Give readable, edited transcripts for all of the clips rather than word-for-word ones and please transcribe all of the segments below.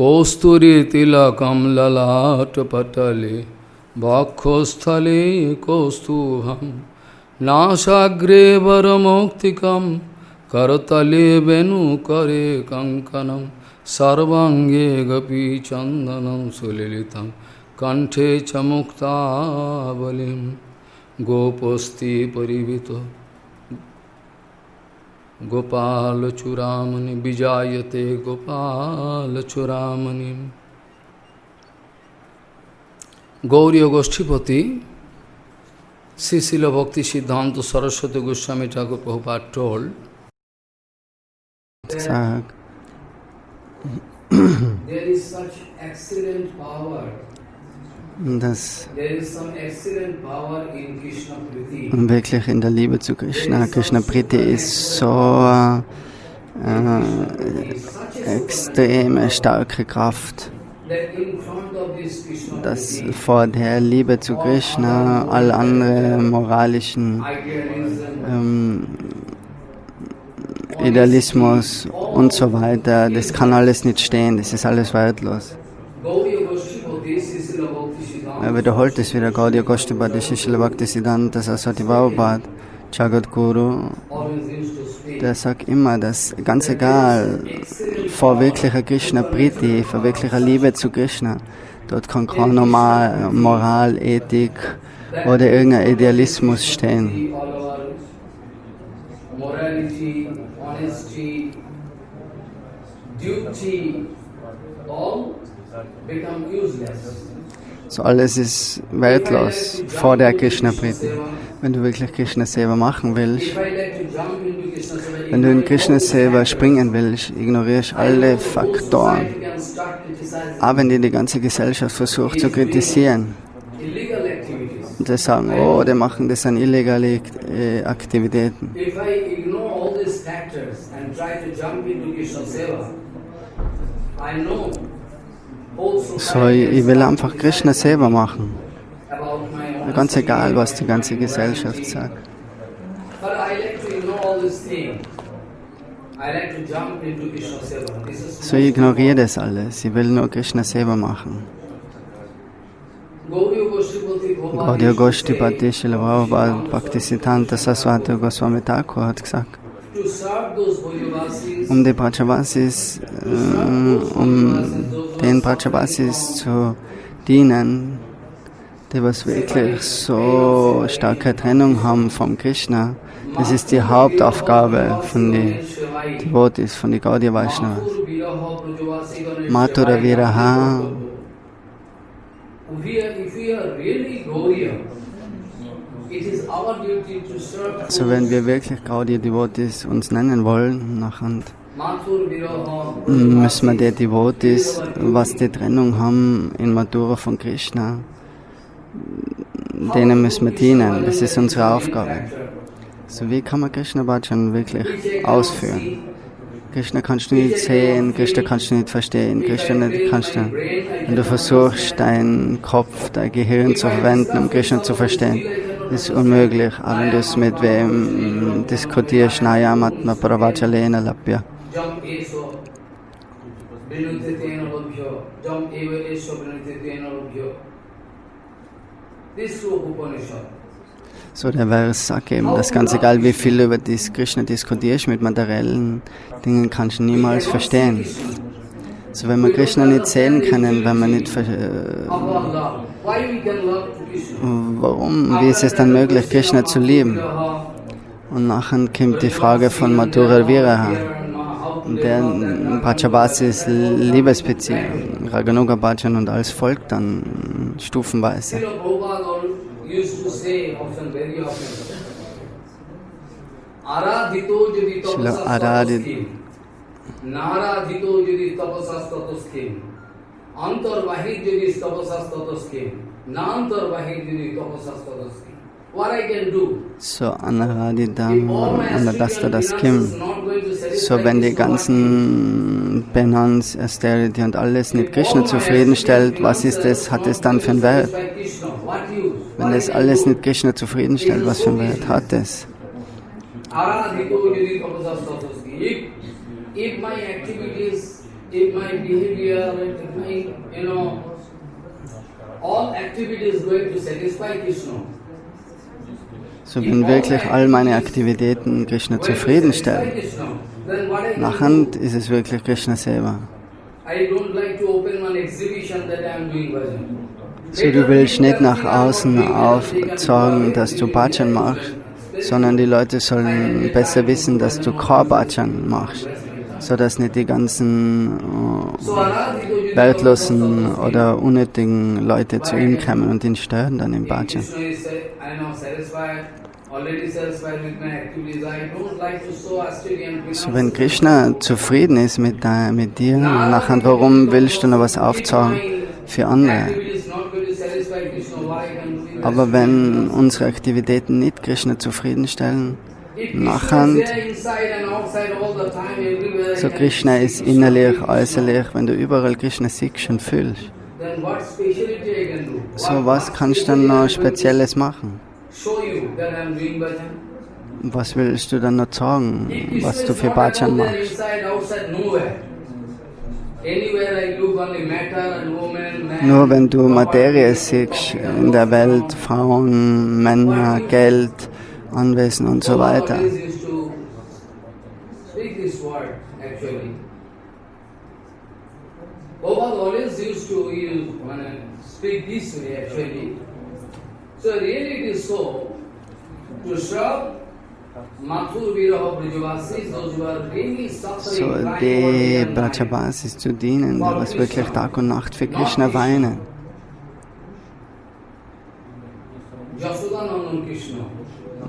কস্তুরী তিলকম ললাটপটলে বক্ষস্থলে কৌস্তুভম নাসাগ্রে বরমৌক্তিকম করতলে বেণুকরে কঙ্কণম সর্বাঙ্গে গোপী চন্দনম সুললিতম কণ্ঠে চ মুক্তাবলিম গোপস্তি পরিবৃত গোপাল চূড়ামণি বিজায়তে গোপাল চূড়ামণি। গৌরীয় গোষ্ঠীপতি Sri Srila Bhakti Siddhanta Saraswati Goswami Thakur Prabhupada told, there is such excellent power. There is some excellent power in Krishna Priti. Wirklich in der Liebe zu Krishna. Krishna Priti ist so extreme, starke Kraft, dass vor der Liebe zu Krishna all andere moralischen Idealismus und so weiter, das kann alles nicht stehen, das ist alles wertlos. Er wiederholt es wieder, Gaudiya Goshtipati Srila Bhakti Siddhanta Saraswati Prabhupada, Jagadguru, der sagt immer, dass ganz egal, vor wirklicher Krishna Priti, vor wirklicher Liebe zu Krishna, dort kann kein Moral, Ethik oder irgendein Idealismus stehen. Morality, honesty, duty, all become useless. So alles ist wertlos vor der Krishna Priti. Wenn du wirklich Krishna Seva machen willst, wenn du in Krishna Seva springen willst, ignorierst alle Faktoren. Aber wenn dir die ganze Gesellschaft versucht zu kritisieren und sie sagen, oh, die machen das an illegale Aktivitäten. So, ich will einfach Krishna Seva machen. Ganz egal, was die ganze Gesellschaft sagt. So, ich ignoriere das alles. Ich will nur Krishna Seva machen. Gaudiya Goshtipati Srila Prabhupada Bhakti Siddhanta Saraswati Goswami Thakur hat gesagt, um den Brajavasis zu dienen, die was wirklich so starke Trennung haben vom Krishna, das ist die Hauptaufgabe von den Devotis, von den Gaudiya Vaishnavas. Mathura Viraha. Also wenn wir wirklich Gaudiya Devotis uns nennen wollen, nachher müssen wir die Devotis, was die Trennung haben in Mathura von Krishna, denen müssen wir dienen. Das ist unsere Aufgabe. So wie kann man Krishna Bhajan wirklich ausführen? Krishna kannst du nicht sehen, Krishna kannst du nicht verstehen, Krishna kannst du, wenn du versuchst, deinen Kopf, dein Gehirn zu verwenden, um Krishna zu verstehen, ist unmöglich. Aber wenn du es mit wem diskutierst, naja, matma pravachalena lapya. So der Vers sagt eben, dass ganz egal wie viel du über das Krishna diskutierst, mit materiellen Dingen kannst du niemals verstehen. So wenn wir Krishna nicht sehen können, wenn wir nicht warum, wie ist es dann möglich, Krishna zu lieben? Und nachher kommt die Frage von Mathura Viraha. Der Brajavasis Liebesbeziehung, Raganuga Bhajan und alles folgt dann stufenweise. Srila Aradhito jodi tapasas tatoskim antarbahit jodi tapasas tatoskim na antarbahit jodi tapasas tatoskim. What I can do? So Anaradidam Anadasta das Kim. So wenn die ganzen Penance, Austerity und alles nicht Krishna zufriedenstellt, was ist das? Hat es dann für einen Wert? Wenn das alles nicht Krishna zufriedenstellt, was für einen Wert hat es? If my activities if my behavior, if my, all activities going to satisfy Krishna. So, wenn wirklich all meine Aktivitäten Krishna zufriedenstellen, nachher ist es wirklich Krishna selber. So, du willst nicht nach außen aufzeigen, dass du Bhajan machst, sondern die Leute sollen besser wissen, dass du kein Bhajan machst, sodass nicht die ganzen wertlosen oder unnötigen Leute zu ihm kommen und ihn stören dann im Bhajan. So, wenn Krishna zufrieden ist mit dir, nachher, warum willst du noch was aufzeigen für andere? Aber wenn unsere Aktivitäten nicht Krishna zufriedenstellen, nachher, so Krishna ist innerlich, äußerlich, wenn du überall Krishna siehst und fühlst, so was kannst du dann noch Spezielles machen? Was willst du dann noch sagen, was du für Bhajan machst? Nur wenn du Materie siehst in der Welt, Frauen, Männer, Geld, Anwesen und so weiter. So really it is so, to serve Mathur Viraha Brajavasis, those who are really So, suffering, die Brajavasis zu dienen, die was wirklich Tag und Nacht für Krishna weinen. Yashodanandan Krishna.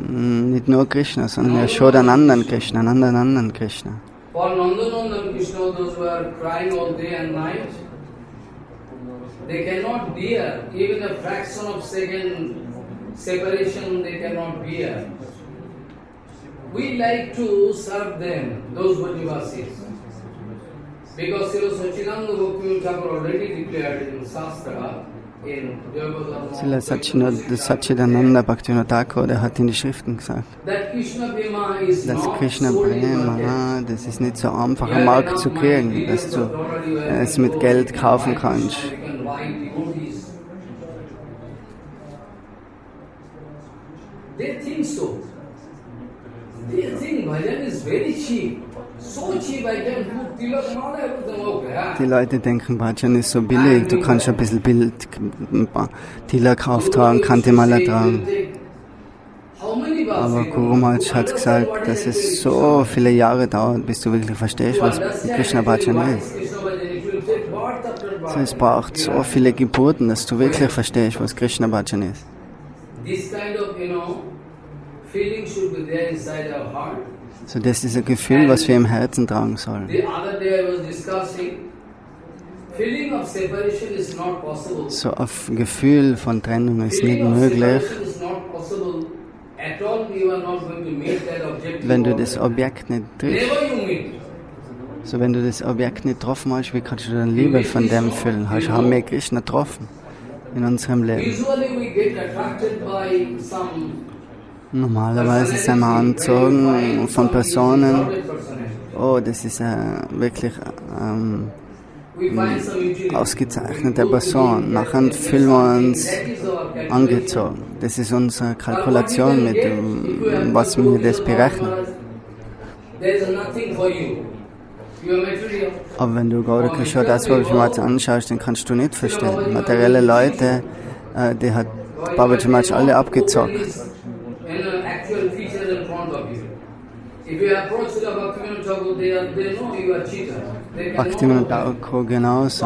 Nicht nur Krishna, sondern Yashodanandan Krishna, Nandanandan Krishna. For Nandanandan Krishna, those who are crying all day and night, they cannot bear, even a fraction of second separation they cannot bear. We like to serve them, those Brajavasis. Because Srila Sachidananda Bhaktivinoda Thakur already declared in Shastra, in Srila Sachidananda Bhaktivinoda Thakur, der hat in die Schriften gesagt, that Krishna Prema is dass not Krishna sold in Prema, market. das ist nicht so einfach am Markt zu kriegen, dass du es mit Geld kaufen kannst. They think so. They think bhajan is very cheap. So cheap I can put tilak mala everything okay. Die Leute denken, Bhajan ist so billig, du kannst ein bisschen Bild, Tilak auftragen, Kantimala tragen. Aber Guru Maharaj hat gesagt, dass es so viele Jahre dauert, bis du wirklich verstehst, was Krishna Bhajan ist. So, es braucht so viele Geburten, dass du wirklich verstehst, was Krishna Bhajan ist. So, das ist ein Gefühl, was wir im Herzen tragen sollen. So, ein Gefühl von Trennung ist nicht möglich, wenn du das Objekt nicht triffst. So, wenn du das Objekt nicht getroffen hast, wie kannst du dann Liebe von dem fühlen? Haben wir Krishna getroffen in unserem Leben? Normalerweise sind wir angezogen von Personen, oh, das ist wirklich ausgezeichnete Person. Nachher fühlen wir uns angezogen. Das ist unsere Kalkulation, mit was wir das berechnen. Aber wenn du Gaura Kishore Das Babaji Maharaj anschaust, dann kannst du nicht verstehen. Materielle Leute, die hat Babaji Maharaj alle abgezockt. Bhaktivinoda Thakur genauso.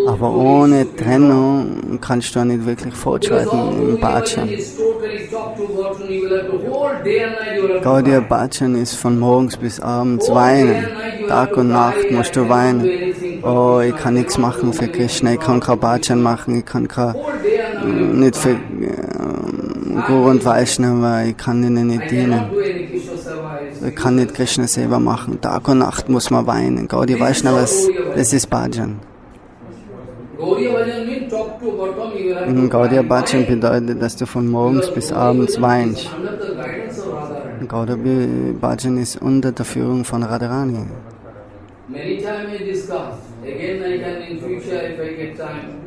Aber ohne Trennung kannst du nicht wirklich fortschreiten im Bhajan. Gaudiya Bhajan ist von morgens bis abends weinen. Tag und Nacht musst du weinen. Oh, ich kann nichts machen für Krishna, ich kann kein Bhajan machen, ich kann nicht für Guru und Vaishnava, ich kann ihnen nicht dienen. Ich kann nicht Krishna selber machen. Tag und Nacht muss man weinen. Gaudiya Vaishnava, das ist Bhajan. Gaudiya Bhajan bedeutet, dass du von morgens bis abends weinst. Gaudabi Bhajan ist unter der Führung von Radharani. Many times we discussed. Again, I can in future, if I get time.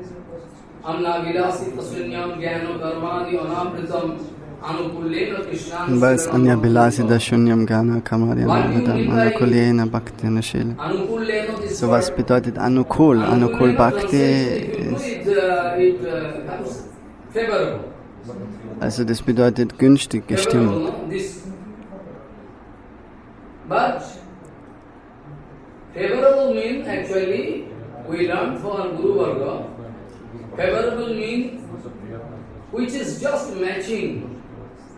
Anna Vilasi Tasvinyam Gyano Karmadi Anapritam Anukulena Krishna. Weil es Anya Bilasida Shunyam Gana Kamadyanavadam Anukulena Bhakti Anashila. So was bedeutet Anukul? Anukul Bhakti ist, also das bedeutet günstig gestimmt. But favorable means actually we learn from Guru Varga. Favorable means which is just matching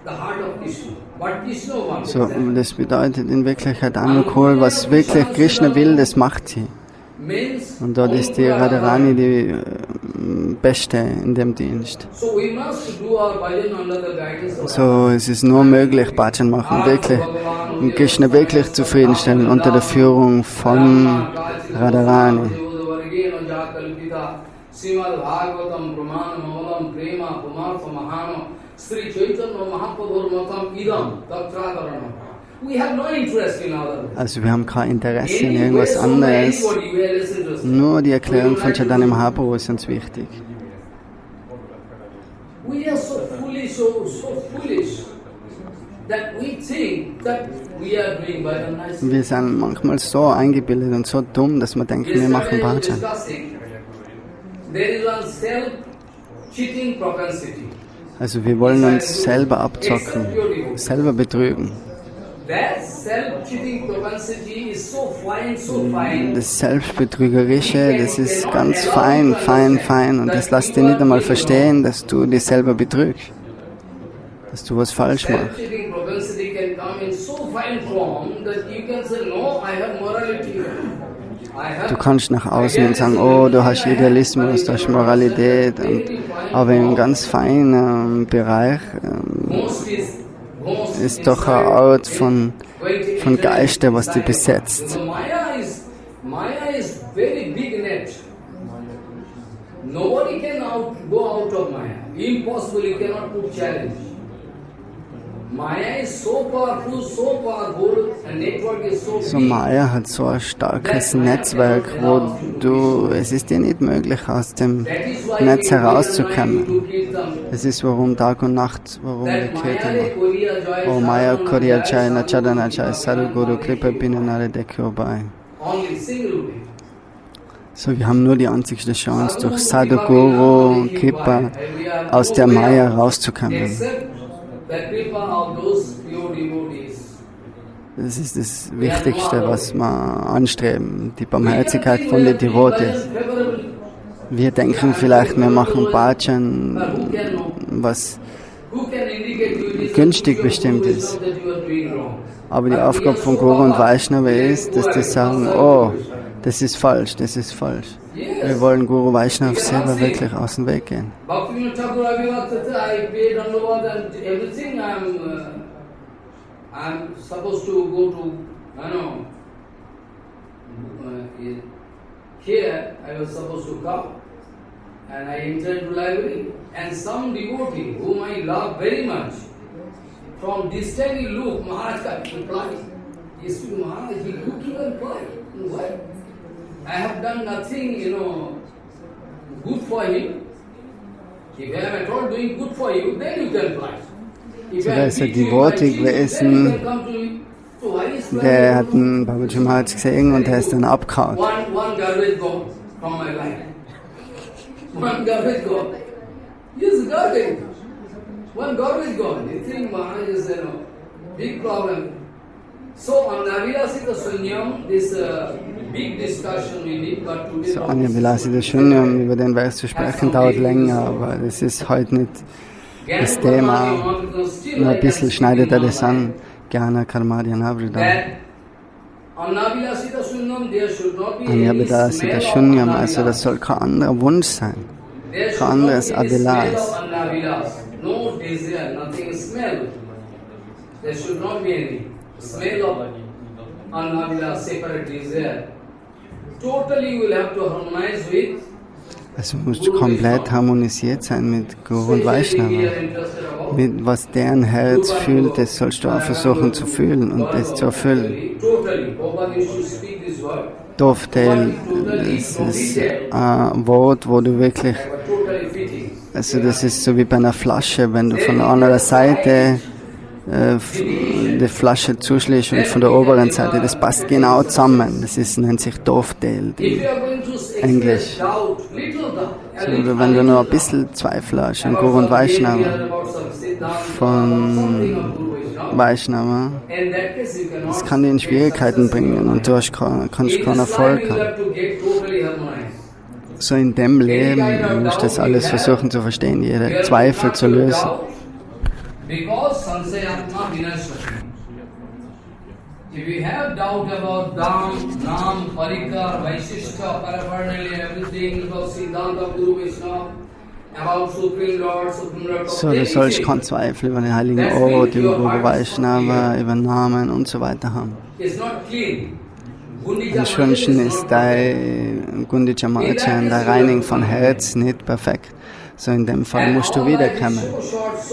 the heart of Krishna. What Krishna wants. So, das bedeutet in Wirklichkeit Anukul, was wirklich Krishna will, das macht sie. Und dort ist die Radharani die Beste in dem Dienst. So, es ist nur möglich, Bhajan machen, wirklich, Krishna wirklich zufriedenstellen unter der Führung von Radharani. Also wir haben kein Interesse in irgendwas anderes. Nur die Erklärung von Chaitanya Mahaprabhu ist uns wichtig. Wir sind manchmal so eingebildet und so dumm, dass wir denken, wir machen Bhajan. Also wir wollen uns selber abzocken, selber betrügen. Das Selbstbetrügerische, das ist ganz fein, fein, fein und das lässt dir nicht einmal verstehen, dass du dich selber betrügst, dass du was falsch machst. Du kannst nach außen sagen, oh, du hast Idealismus, du hast Moralität, aber im ganz feinen Bereich ist doch eine Art von Geiste, was dich besetzt. Maya is very big net. Nobody can go out of Maya. Impossible, you cannot put challenge. Maya is so powerful, and network is so big. So Maya hat so ein starkes Netzwerk, wo es ist dir nicht möglich, aus dem Netz herauszukommen. Es ist warum Tag und Nacht, warum wir Kirtan machen. Oh Maya Koriya Jai Nachadana Jai Sadhguru Kripa Binanare Dekyo Bhai. So, wir haben nur die einzigste Chance, durch Sadhguru Kripa aus der Maya rauszukommen. Das ist das Wichtigste, was wir anstreben, die Barmherzigkeit von den Devotees. Wir denken vielleicht, wir machen Bhajan, was günstig bestimmt ist. Aber die Aufgabe von Guru und Vaishnava ist, dass die sagen, oh, das ist falsch, das ist falsch. Wir wollen Guru Vaishnava selber wirklich aus dem Weg gehen. I'm supposed to go to, here I was supposed to come, and I entered the library, and some devotee whom I love very much, from distance he looked, Maharaj can reply. He said, Maharaj, he looked to reply. Why? I have done nothing, good for him. If I am at all doing good for you, then you can reply. So, da ist ein Devotee gewesen, der hat einen Babaji Maharaj gesehen und der ist dann abgehauen. One garbage gone from my life. One garbage gone. Yes, garbage. One garbage gone. You think Maharaj is a big problem. So on Navilasita Sunyam, this big discussion we need, but today. So Anya Vilasita Sunyam, über den Vers zu sprechen, dauert länger, aber das ist heute nicht das Thema. Nur ein bisschen schneidet er das an. Jnana Karmadya Navridam. Anya Vilasita Sunyam, also das soll kein anderer Wunsch sein. Kein anderes Abhilas. No desire, nothing smell. There should not be any smell of Annavilas, separate desire. Totally you will have to harmonize with Also musst du komplett harmonisiert sein mit Guru und Vaishnava. Mit was deren Herz fühlt, das sollst du auch versuchen zu fühlen und das zu erfüllen. Dovetail, das ist ein Wort, wo du wirklich, also das ist so wie bei einer Flasche, wenn du von der anderen Seite die Flasche zuschlägst und von der oberen Seite, das passt genau zusammen. Das nennt sich Dovetail in Englisch. So, wenn du nur ein bisschen Zweifel hast an Guru und Vaishnava, von Vaishnava, das kann dir in Schwierigkeiten bringen und du kannst keinen Erfolg haben. So in dem Leben musst du das alles versuchen zu verstehen, jede Zweifel zu lösen. If you have doubt about Dham, Nam, Parikar, Vaishishta, Paraphernalia, everything about Siddhanta, Guru Vaishnava, about Supreme Lord, so, du sollst keinen Zweifel über den heiligen Ort, über Guru Vaishnava, über Namen und so weiter haben. Am schönsten ist dein Gundicha Marchan, der Reinigung von Herz, nicht perfekt. So in dem Fall musst du wiederkommen.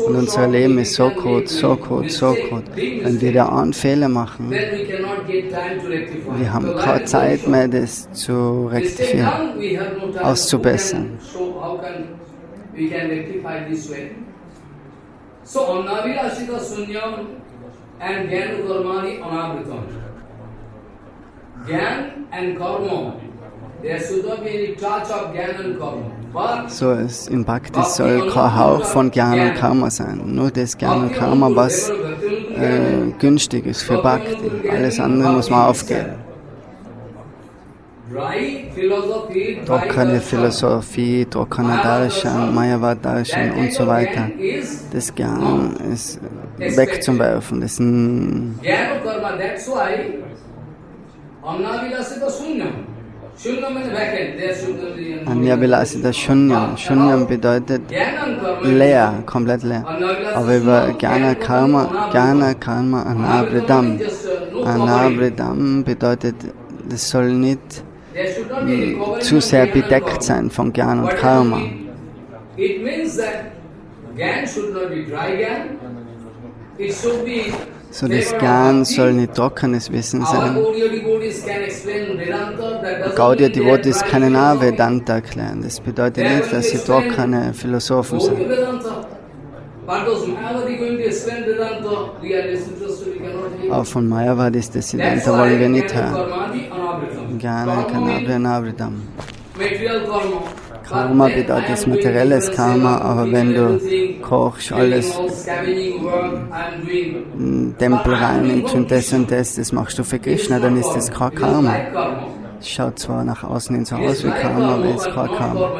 Und unser Leben ist so kurz, so kurz, so kurz. Wenn wir da einen Fehler machen, wir haben keine Zeit mehr, das zu rektifizieren, auszubessern. So, Annavilashita Sunyam and Gyan Karmani Anavritam. Gyan and Karma, there should not be any touch of Gyan and Karma. So, in Bhakti soll kein Hauch von Jnana und Karma sein. Nur das Jnana und Karma, was günstig ist für Bhakti. Alles andere muss man aufgeben. Trockene Philosophie, trockener Darshan, Mayavad Darshan und so weiter. Das Jnana ist wegzuwerfen. Das ist ein Anyavilasita Shunyam. Shunyam bedeutet leer, komplett leer. Aber über Jnana Karma, Anavridam. Anavridam bedeutet, das soll nicht zu sehr bedeckt sein von Jnana und Karma. So, das Gyan soll nicht trockenes Wissen sein. Gaudiya Devotees können auch Vedanta erklären. Das bedeutet nicht, dass sie trockene Philosophen sind. Auch von Mayavadis das Siddhanta wollen wir nicht hören. Jnana Anavridam. Karma bedeutet materielles Karma, aber wenn du kochst, alles Tempel reinigst und das machst du für Krishna, dann ist das kein Karma. Es schaut zwar nach außen hin so aus wie Karma, aber es ist kein Karma.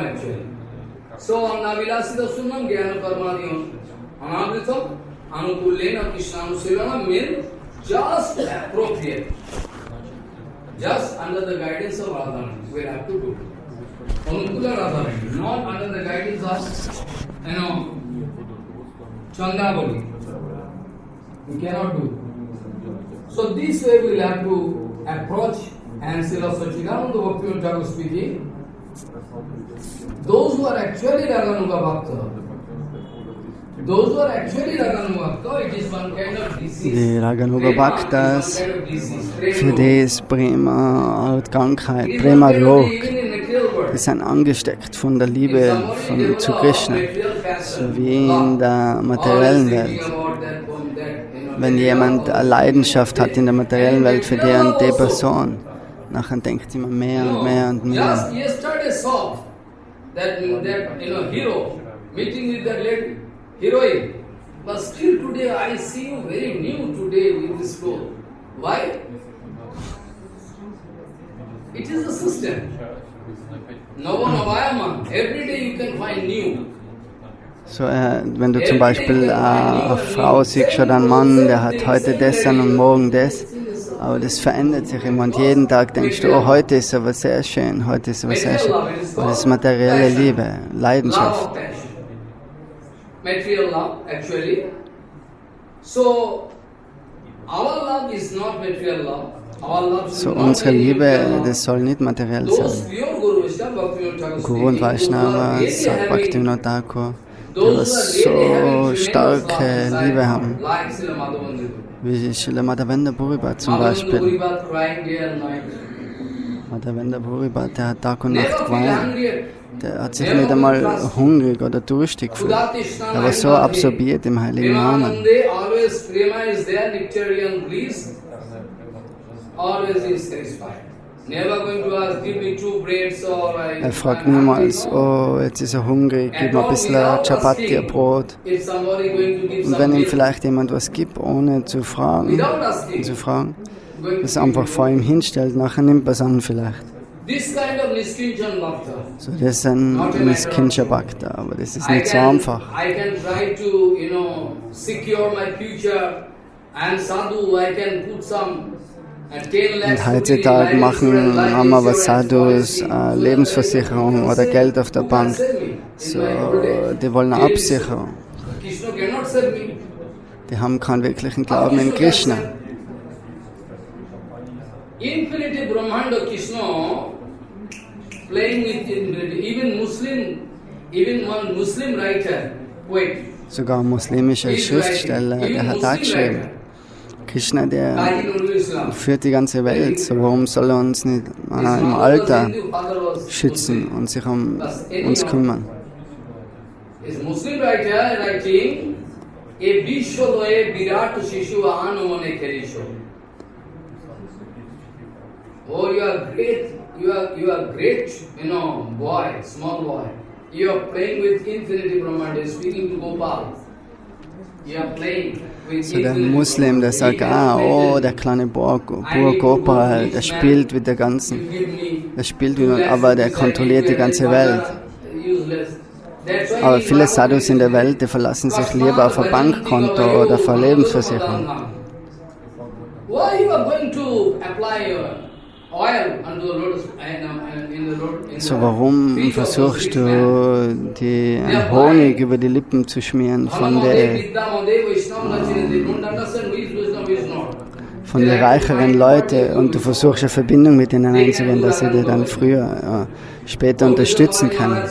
So, Annavilasita Sunnam Jnana Karmani Anavritam Anukullena Krishnam Sevana means just appropriate. Just under the guidance of Radharani, we have to do. Anukula Radharani, not under the guidance of, Chandravali. We cannot do. So this way we will have to approach, and Srila Sachidananda Bhaktivinoda Thakur speaking, those who are actually Raganuga Bhakta, die Raganuga Bhaktas, für die ist Prema Krankheit, Prema Rog. Die sind angesteckt von der Liebe zu Krishna, so wie in der materiellen Welt. Wenn jemand eine Leidenschaft hat in der materiellen Welt für die und die Person, nachher denkt sie immer mehr und mehr und mehr. Heroine, but still today I see you very new today with this clothes. Why? It is a system. Navanayaman. Every day you can find new. So, wenn du zum Beispiel eine Frau siehst oder einen Mann, der hat heute das an und morgen das, aber das verändert sich immer und jeden Tag denkst du, oh, heute ist aber sehr schön, heute ist aber sehr schön. Und das ist materielle Liebe, Leidenschaft. Material love, actually. So, our love is not material love. Our love so, unsere Liebe, das soll nicht materiell sein. Guru und Vaishnava, sagt Bhaktivinoda Thakur, die was so starke Liebe haben, wie Srila Madhavendra Puri zum Beispiel. Madhavendra Puri, der hat Tag und Nacht geweint. Der hat sich nicht einmal hungrig oder durstig gefühlt. Er war so absorbiert im heiligen Namen. Er fragt niemals, oh, jetzt ist er hungrig, gib mir ein bisschen Chapati, ein Brot. Und wenn ihm vielleicht jemand was gibt, ohne zu fragen, das einfach vor ihm hinstellt, nachher nimmt er es an vielleicht. So, das ist ein Niskincha Bhakta, aber das ist nicht so einfach. Und heutzutage haben wir Sadhus Lebensversicherung oder Geld auf der Bank. So, die wollen eine Absicherung. Die haben keinen wirklichen Glauben in Krishna. Infinity Brahmanda Krishna playing with infinity. Even one Muslim writer, poet. Sogar ein muslimischer Schriftsteller, der hat auch geschrieben, Krishna, der führt die ganze Welt, so warum soll er uns nicht im Alter schützen und sich um uns kümmern? Is Muslim writer writing, a Vishwadoye Virat Shishu Anumane Kerisho. Oh, you are great, boy, small boy. You are playing with infinity Brahmanda, speaking to Gopal. You are playing with so der Muslim, der sagt, oh, der kleine Bur Gopal, der spielt mit der ganzen, aber der kontrolliert die ganze Welt. Aber viele Sadhus in der Welt, die verlassen sich lieber auf ein Bankkonto oder auf eine Lebensversicherung. Why you are going to apply your so, warum versuchst du, den Honig über die Lippen zu schmieren von den reicheren Leuten und du versuchst eine Verbindung mit ihnen einzugehen, dass sie dir dann später unterstützen können?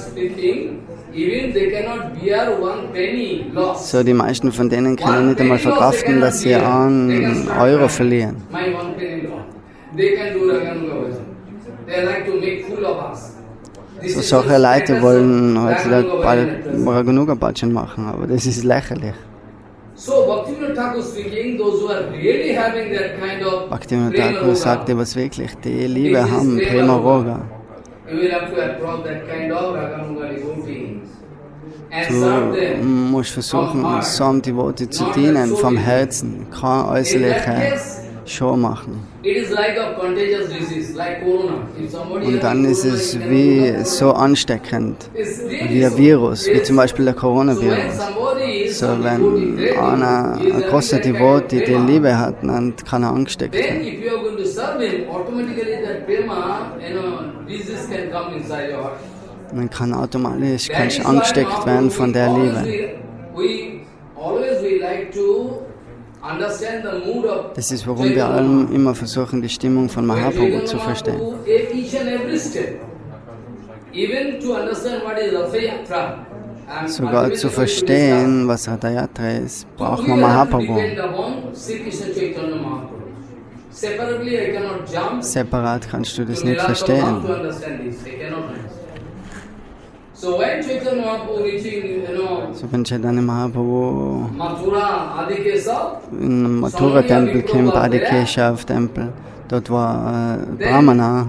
So, die meisten von denen können nicht einmal verkraften, dass sie einen Euro verlieren. So, solche Leute wollen heutzutage Raganuga Bhajan machen, aber das ist lächerlich. Bhaktivinoda Thakur sagte, was wirklich die Liebe haben, Prema Roga. Du musst versuchen, so einem Devotee zu dienen, vom Herzen, keine äußerliche Show machen. Und dann ist es wie so ansteckend, wie ein Virus, wie zum Beispiel der Coronavirus. So, wenn einer ein großer Devotee die Liebe hat, dann kann er angesteckt werden. Dann kann automatisch angesteckt werden von der Liebe. Das ist, warum wir allen immer versuchen, die Stimmung von Mahaprabhu zu verstehen. Sogar zu verstehen, was Ratha Yatra ist, braucht man Mahaprabhu. Separat kannst du das nicht verstehen. So wenn Chaitanya Mahaprabhu in Mathura-Tempel kam, Adikeshav-Tempel, dort war Brahmana.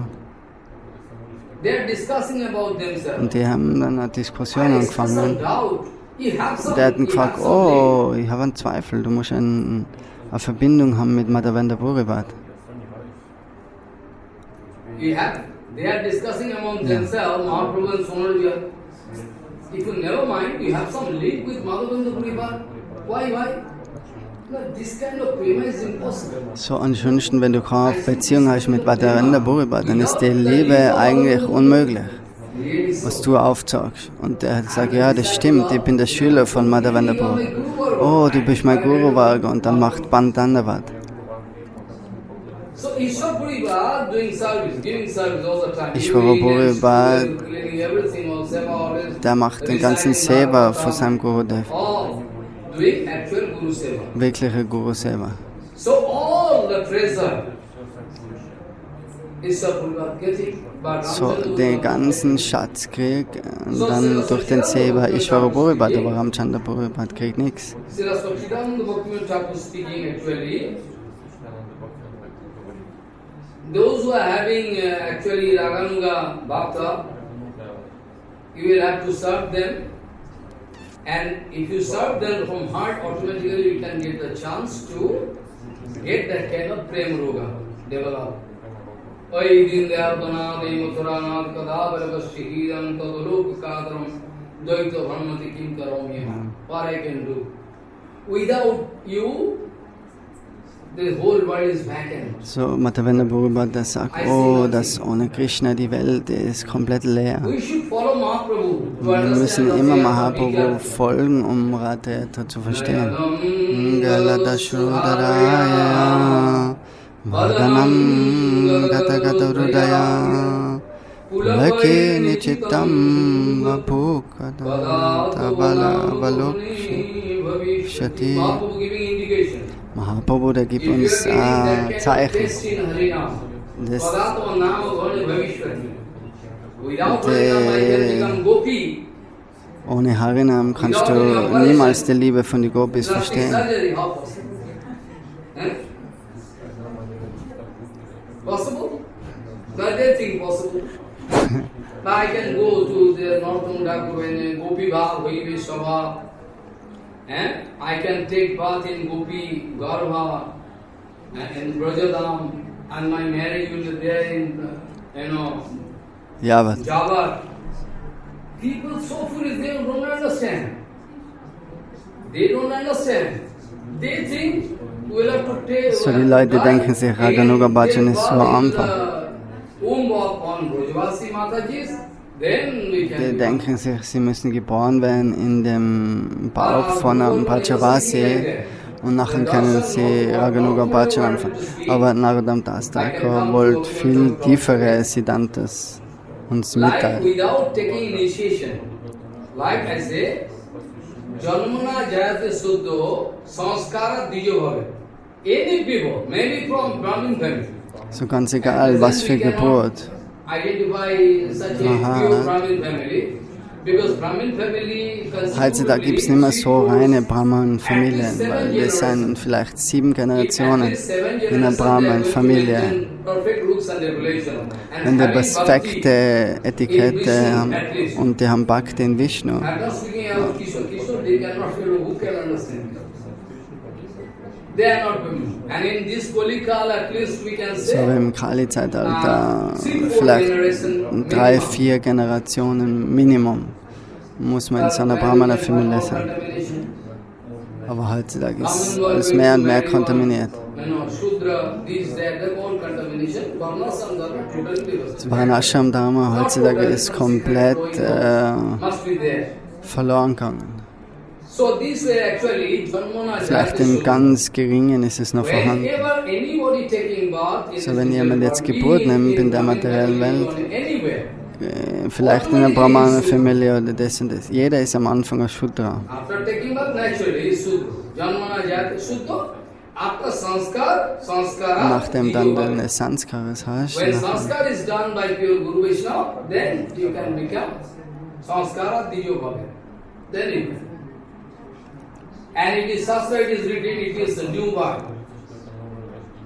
Und die haben dann eine Diskussion angefangen. Und der hat ihn gefragt, oh, ich habe einen Zweifel, du musst eine Verbindung haben mit Madhavendra Puri. They are discussing among themselves, Mahaprabhu and Sonal. If you never mind, you have some link with Madhavendra Puri. Why? This kind of prema is impossible. So ansonsten, wenn du keine Beziehung hast mit Madhavendra Puri, dann ist die Liebe eigentlich unmöglich, was du aufzeigst. Und er hat gesagt, ja, das stimmt, ich bin der Schüler von Madhavendra Puri. Oh, du bist mein Guru Varga, und dann macht Bandhanavad. So Ishwar Puribhat doing service, giving service all the time. Ishwara Puribhat, Cleaning everything, all seva, always der macht den ganzen Seva für seinem Gurudev. all doing actual Guru Seva. Wirkliche Guru Seva. So all the treasure Ishwar Puribhat getting, but So Ramchandra den Guru ganzen Schatz kriegt und dann durch den Seva Ishvara Puribhat, aber Ramchandra Puribhat kriegt nichts. Srila Sachidananda Bhaktivinoda Thakur speaking actually, those who are having actually Raganuga Bhakta, you will have to serve them, and if you serve them from heart, automatically you can get the chance to get that kind of prema roga develop. Oy din dayalpana de mathuranath kada balavashihidam tadulok kadram dvaita bharmati kim karomi. What I can do? Without you, the whole world is vacant. So Madhavendra Puribhat, der sagt, oh, dass ohne Krishna die Welt ist komplett leer. We should follow Mahaprabhu to Wir understand müssen the immer Seva, Mahaprabhu be careful. folgen, um Radha zu verstehen. Galata Shudaraya Vadanam Gata Gata Rudaya Pulake Nichitam Vabhukadam Tabala Valokshi Shati. Mahaprabhu giving indication. Mahaprabhu, der gibt uns Zeichen. Das, ohne Harinam kannst du niemals die Liebe von den Gopis verstehen. Possible? Does they think possible? I can go to the Northern Dakuven, Gopi Bhav, Vaivya Sabha, and I can take bath in Gopi Garbha and in Brajadam, and my marriage will be there in, Javat. Java. People so foolish, they don't understand. They don't understand. They think we'll have to take. So die Leute denken sich, Raganuga Bhajan ist so einfach. Die denken sich, sie müssen geboren werden in dem Bauch von einem Brajavasi und nachher können sie Raganuga Bhajan anfangen. Aber Narodam Das Thakur wollte viel tiefere Siddhantas uns mitteilen. Without taking initiation, like I say, Janmana Jayate Suddho Sanskara Dijo Bhave. Any people, maybe from Brahmin family. So ganz egal, was für Geburt. Identify such a pure Brahmin family, because Brahmin family Heutzutage gibt es nicht mehr so reine Brahman-Familien, weil wir sind vielleicht 7 Generationen in einer Brahman-Familie. Wenn die perfekte Etikette haben und die haben Bhakti in Vishnu. So im Kali-Zeitalter vielleicht 3-4 Generationen Minimum muss man in so einer Brahmana-Familie sein. Aber heutzutage ist alles mehr und mehr kontaminiert. Das Varnashram-Dharma heutzutage ist komplett verloren gegangen. Vielleicht im ganz Geringen ist es noch vorhanden. So wenn jemand jetzt Geburt nimmt in der materiellen Welt, vielleicht in einer Brahmana-Familie oder das und das, jeder ist am Anfang ein Shudra. Nachdem dann deine Sanskaras hast, when sanskar is done by pure Guru Vaishnava, then you can become sanskara dijo bhave. Then you can. And it is such that it is written, it is a new birth.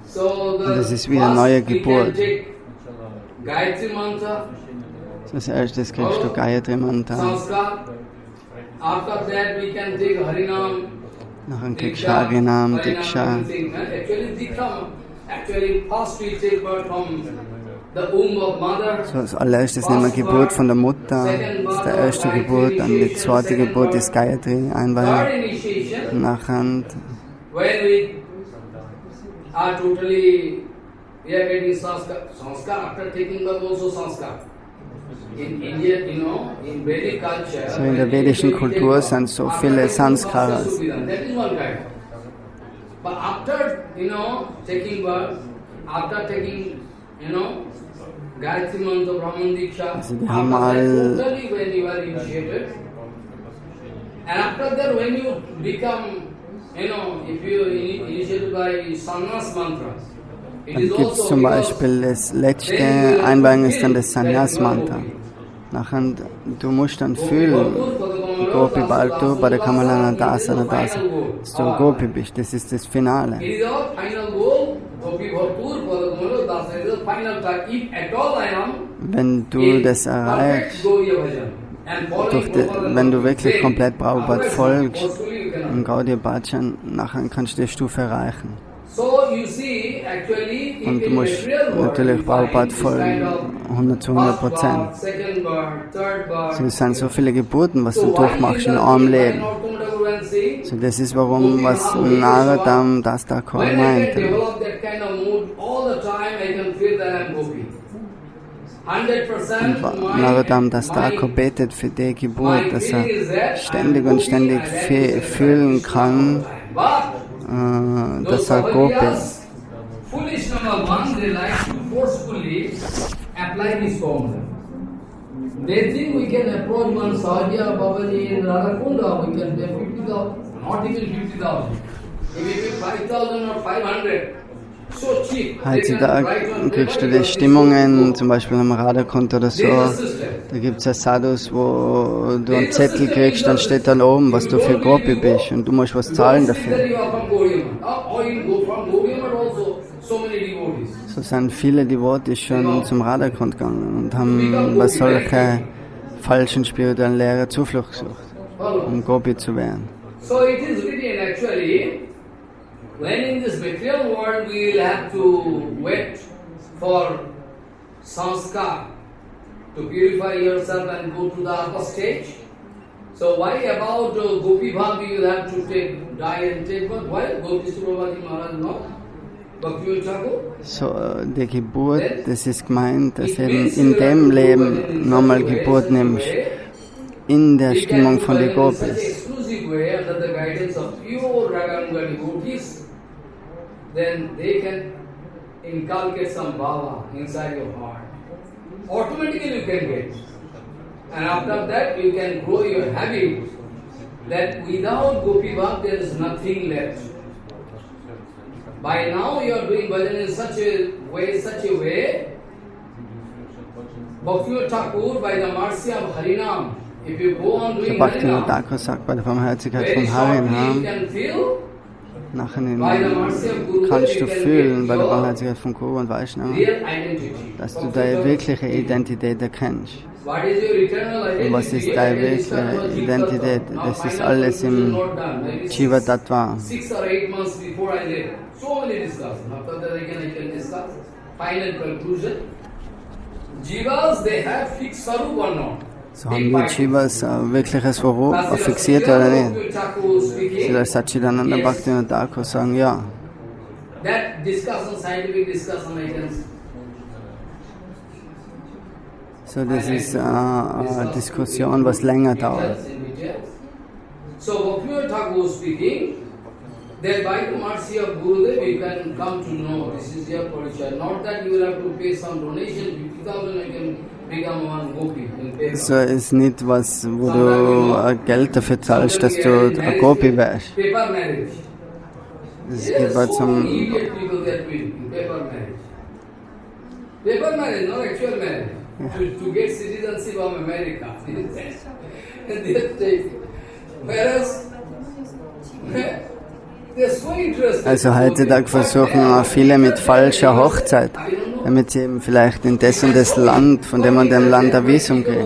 So the das ist wie eine neue Geburt. Gayatri Mantra, Als erstes kriegst du Gayatri Mantra, Sanskar. After that we can take Harinam, nachher kriegst du Harinam, Diksha. Actually first we take birth from the womb of mother. So als allererstes nehmen wir Geburt von der Mutter, das ist die erste Geburt, dann die zweite Geburt ist Gayatri, Einweihung. Third initiation, Nachher when we are totally, we are getting sanskar. Sanskar after taking birth also sanskar. In India, in Vedic culture, so in der vedischen Kultur sind so viele Sanskaras. that is one kind. But after, taking birth, after taking, Gayatri Mantra, Brahman Diksha, Also die after haben that, all totally when you are initiated, and after that when you become, if you initiated by Sannyas Mantra, it Dann is gibt es also zum because Beispiel das letzte then you Einweihung ist dann feel das that you are Sannyas-Mantra. Gopi. Nachher, du musst dann fühlen, Gopi Baltu, Padakamalana Dasana Dasa, dass du Gopi bist. Das ist das Finale. It is our final goal, Gopi Bhartur, Padakamala Dasa, it is the final time. If at all I am Wenn du in das perfect erreichst, Gaudiya Bhajan and following Prabhupada, wenn du wirklich then komplett Prabhupada otherwise folgst, forcefully you cannot. im Gaudiya Bhajan, nachher kannst du die Stufe erreichen. So you see, actually, if Und du in musst material world natürlich we Prabhupada find this folgen, kind of 100 zu first 100%. birth, second birth, third birth. So, es sind so viele Geburten, was du So why durchmachst in in einem the Leben. say, So, das ist warum, was Naradam das da when I can meinte. develop that kind of mood all the time, I can feel that I am Gopi. 100% Und Naradam das da betet für die Geburt, dass er ständig und ständig fühlen kann, dass er Gopi ist. Foolish number one, they like to forcefully apply this formula. They think we can approach one Sahaja Babaji in Radhakunda, we can pay 50,000, not even 50,000. If we pay 5,000 or 500, so cheap. Heutzutage kriegst du die Stimmungen, zum Beispiel am Radhakund oder so. Da gibt es ja Sadhus, wo du einen Zettel kriegst, dann steht dann oben, was du für Gopi bist und du musst was zahlen dafür. So sind viele Devotees schon zum Radhakund gegangen und haben bei solchen falschen spirituellen Lehren Zuflucht gesucht, um Gopi zu werden. So it is written actually, when in this material world we will have to wait for sanskar to purify yourself and go to the upper stage. So why about Gopi Bhav you have to die and take birth? Why? Gopi Surabhaji Maharaj not? Bhakti Thakur? So, die Geburt, das ist gemeint, dass eben in dem Leben nochmal Geburt nimmst, in der Stimmung von den Gopis. Then they can inculcate some bhava inside your heart. Automatically you can get. And after that you can grow your habit that without Gopi Bhav there is nothing left. By now you are doing bhajan in such a way, Bhakti Thakur, by the mercy of Harinam, if you go on doing Bhakti Harinam, Thakur sagt, bei der Barmherzigkeit very von shortly you Harinam, can feel nachher kannst du fühlen bei der Barmherzigkeit von Guru und Vaishnava, real identity. dass du deine wirkliche Identität erkennst. What is your eternal identity? Und was ist deine wirkliche Identität? Das ist alles im Jiva Tattva. 6 or 8 months before I left, so many discussions. After that again I can discuss. Final conclusion. Jivas, they have fixed sarup or not? So haben die Jivas ein wirkliches Svarup, fixiert oder nicht? So der Satchidananda Bhakti und Thakur sagen ja. That discussion, scientific discussion, I can. So das ist eine Diskussion, was länger dauert. So Bhakti Thakur speaking, that by the mercy of Gurudev you can come to know this is your portion. Not that you will have to pay some donation, 50,000 you can become one Gopi. So ist nicht was, wo du Geld dafür zahlst, dass du ein Gopi wärst. Paper marriage. Das Yes, geht so zum many idiot people that will paper marriage. Paper marriage, not actual marriage. To get citizenship of America. Whereas they're so interested. Also heutzutage versuchen auch viele mit falscher Hochzeit, damit sie eben vielleicht in das und das Land, von dem und dem Land ein Visum kriegen.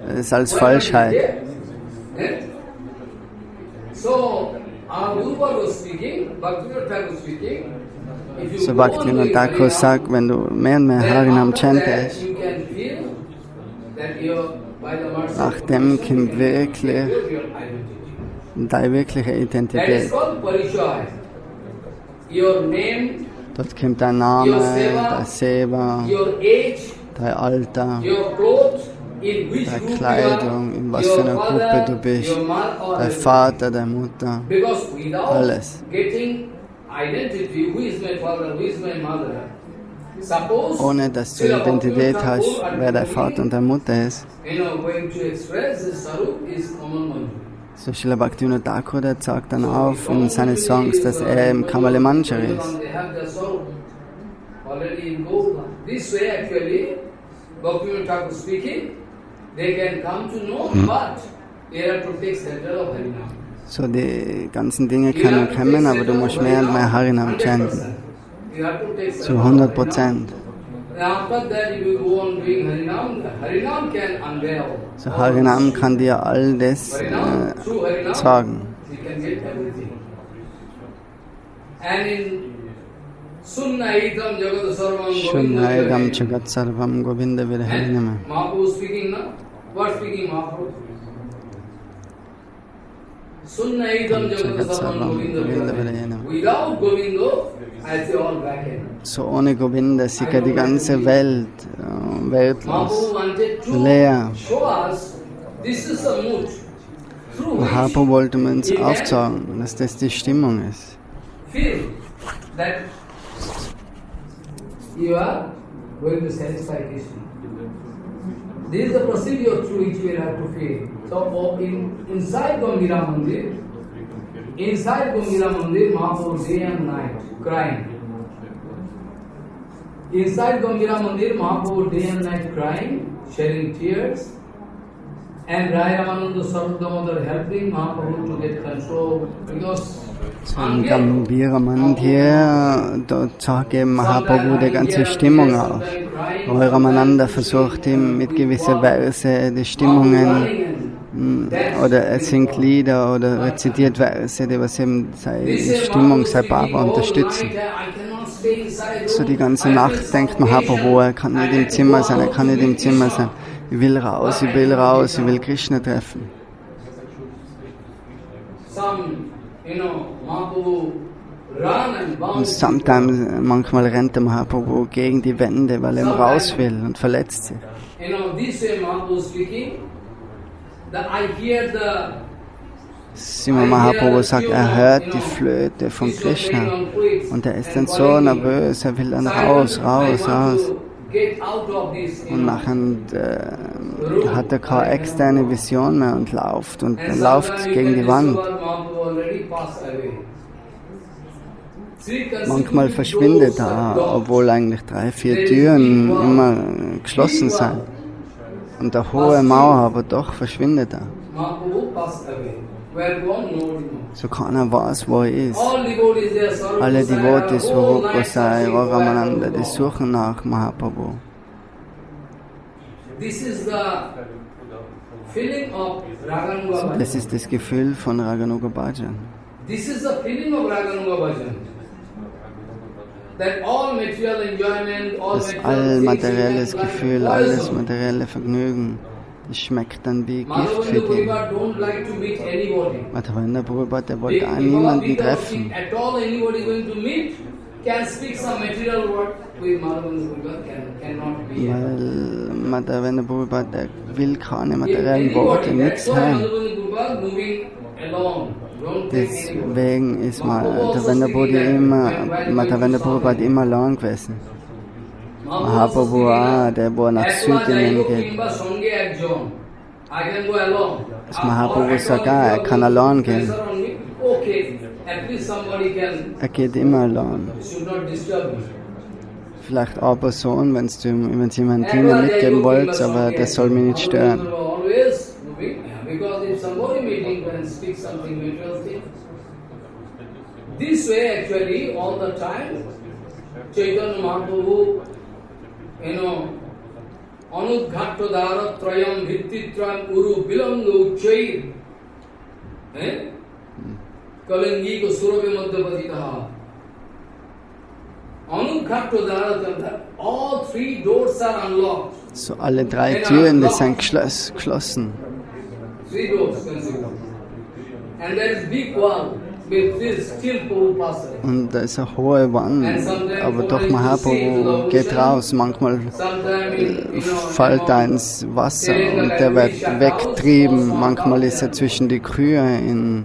Das ist als Falschheit. So, our Guru was speaking, Bhaktivinoda Thakur speaking. So Bhaktivinoda Thakur sagt, wenn du mehr und mehr Harinam chantest, nach dem kommt wirklich deine wirkliche Identität. Dort kommt dein Name, dein Seva, dein Alter, deine Kleidung, in was für einer Gruppe du bist, dein Vater, deine Mutter, alles. identity, who is my father, who is my mother. Suppose ohne dass du Identität hast, wer dein Vater und deine Mutter ist. going to express this Sarup is Kamal Manjari. So Srila Bhaktivinoda Thakur, der sagt dann auf in seinen Songs, dass er im Kamale Manjari ist. They have their Sarup already in Gopa. This way actually, Bhaktivinoda Thakur speaking, they can come to know, but they have to take center of Harinam. So die ganzen Dinge können wir kennen, aber du musst mehr und mehr Harinam chanten. You have to take Zu center of 100%. Harinam. After that, if you go on doing Harinam, Harinam can unveil. So Harinam kann dir all das Harinam, through Harinam, sagen. you can get everything. And in Sunnaitam Jagat Sarvam Shunnaidam Jagat Sarvam Govinda Virharinama. Mahaprabhu speaking now. What speaking Mahaprabhu? Sunnaitam Jagat Sarvam Govinda Virharinama. Without Govindo, I say all back end. So ohne Govinda ist ja die ganze Welt weltlos, Mahaprabhu wanted to leer. show us this is a mood through which Mahaprabhu wollte uns aufzeigen, dass das die Stimmung ist. feel that you are going to satisfy Krishna. This is the procedure through which we have to feel. So inside Gambhira Mandir, Mahaprabhu day and night crying. Inside Gambhira Mandir, Mahaprabhu day and night crying, shedding tears, and Rai Ramananda Sarvadamodar helping Mahaprabhu to get control because So im Gambhira Mandir, dort zeigt eben Mahaprabhu die ganze Stimmung auf. Rai Ramananda versucht ihm mit gewissen Verse die Stimmungen, oder er singt Lieder oder rezitiert Verse, die was eben seine Stimmung, sein Baba unterstützen. So die ganze Nacht denkt Mahaprabhu, er kann nicht im Zimmer sein, er kann nicht im Zimmer sein. Ich will raus, ich will raus, ich will Krishna treffen. Und sometimes, manchmal rennt der Mahaprabhu gegen die Wände, weil er raus will und verletzt sich. Sima Mahaprabhu sagt, er hört die Flöte von Krishna und er ist dann so nervös, er will dann raus, raus, raus. Und nachher hat er keine externe Vision mehr und läuft gegen die Wand. Manchmal verschwindet er, obwohl eigentlich 3, 4 Türen immer geschlossen sind. Und eine hohe Mauer, aber doch verschwindet er. So keiner weiß, wo er ist. Alle Devotees, Swarup Gosai, Ramananda, die suchen nach Mahaprabhu. So, das ist das Gefühl von Raganuga Bhajan. Das all materielles Gefühl, alles materielle Vergnügen, das schmeckt dann wie Gift für dich. Madhavendra Prabhupada, der wollte auch niemanden treffen. Weil Madhavendra Prabhupada, der will keine materiellen Worte, nichts hören. Deswegen ist Madhavendra Prabhupada immer allein gewesen. Mahaprabhu, der wo nach Südindien geht. Das Mahaprabhu sagt, er kann allein gehen. Er geht immer allein. Vielleicht eine Person, wenn Sie ihm einen Diener mitgeben wollt, aber das soll mich nicht stören. This way actually all the time Chaitanya Mahaprabhu, Anudghatta Dharatrayam Vittitram Uru Bilanga Uchchair Kalangi ko Surabhi Madhyapatitaha Anudghatta Dharatrayam, all 3 doors are unlocked. So alle 3 Türen, die sind geschlossen. 3 doors consider. And there is big wall. Und da ist eine hohe Wand, aber doch Mahaprabhu geht raus. Manchmal fällt er ins Wasser und der wird weggetrieben. Manchmal ist er zwischen die Kühe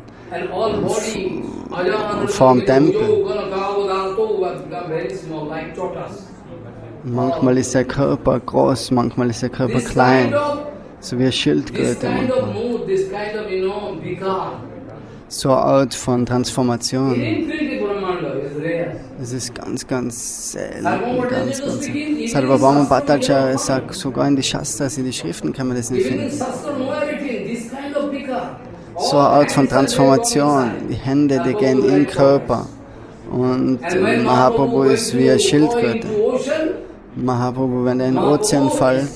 vor dem Tempel. Manchmal ist der Körper groß, manchmal ist der Körper This klein, kind of, so wie eine this Schildkröte kind of manchmal. mood, this kind of, vikar, So eine Art von in Transformation. infinity Brahmanda is rare. Es ist ganz selten, Sarvabhauma ganz Bhattacharya selten. speaking, Sarvabhauma Bhattacharya sagt, sogar in die Shastras, in die Schriften kann man das nicht Even in finden. Shastra nowhere written, this kind of vikar. So eine Art von Transformation. Die Hände, die gehen in den Körper. Und Mahaprabhu ist wie eine Schildkröte. Mahaprabhu, wenn er in den Ozean fällt,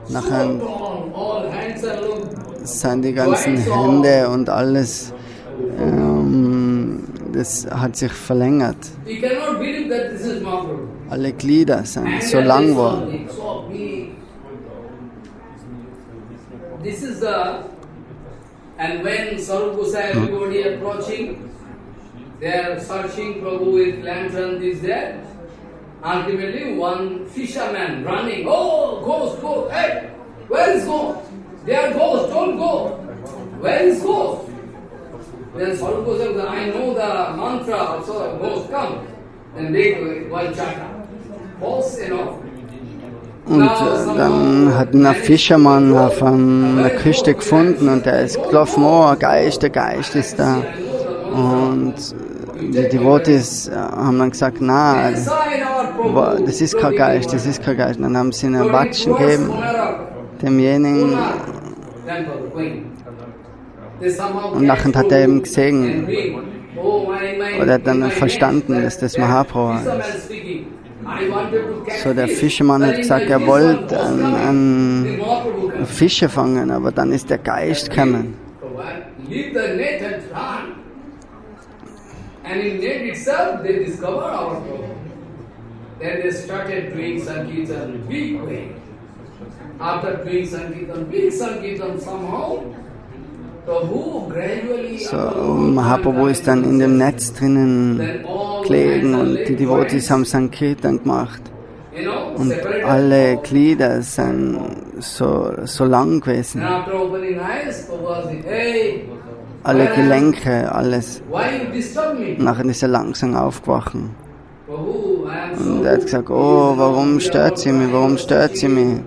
nachher sind die ganzen Hände und alles, das hat sich verlängert. Alle Glieder sind so lang geworden. This is the, and when Sarup Gosai, everybody approaching, they are searching Prabhu with lantern, this, that. Ultimately, one fisherman running, oh, ghost, hey, where is ghost? They are ghosts, don't go. Where is ghost? Then Sarup Gosai said, I know the mantra, so ghost come. Then they one chata. False, Und dann hat ihn ein Fischermann auf einer Küste gefunden und der ist gelaufen, oh, der Geist ist da. Und die Devotees haben dann gesagt, nein, das ist kein Geist, das ist kein Geist. Und dann haben sie einen Watschen gegeben, demjenigen. Und nachher hat er eben gesehen, oder hat dann verstanden, dass das Mahaprabhu ist. So, der Fischermann hat gesagt, er wollte einen Fische fangen, aber dann ist der Geist gekommen. So, Mahaprabhu ist dann in dem Netz drinnen gelegen und die Devotees haben Sankirtan gemacht. Und alle Glieder sind so lang gewesen. Alle Gelenke, alles. Nachher ist er langsam aufgewacht. Und er hat gesagt, oh, warum stört sie mich, warum stört sie mich?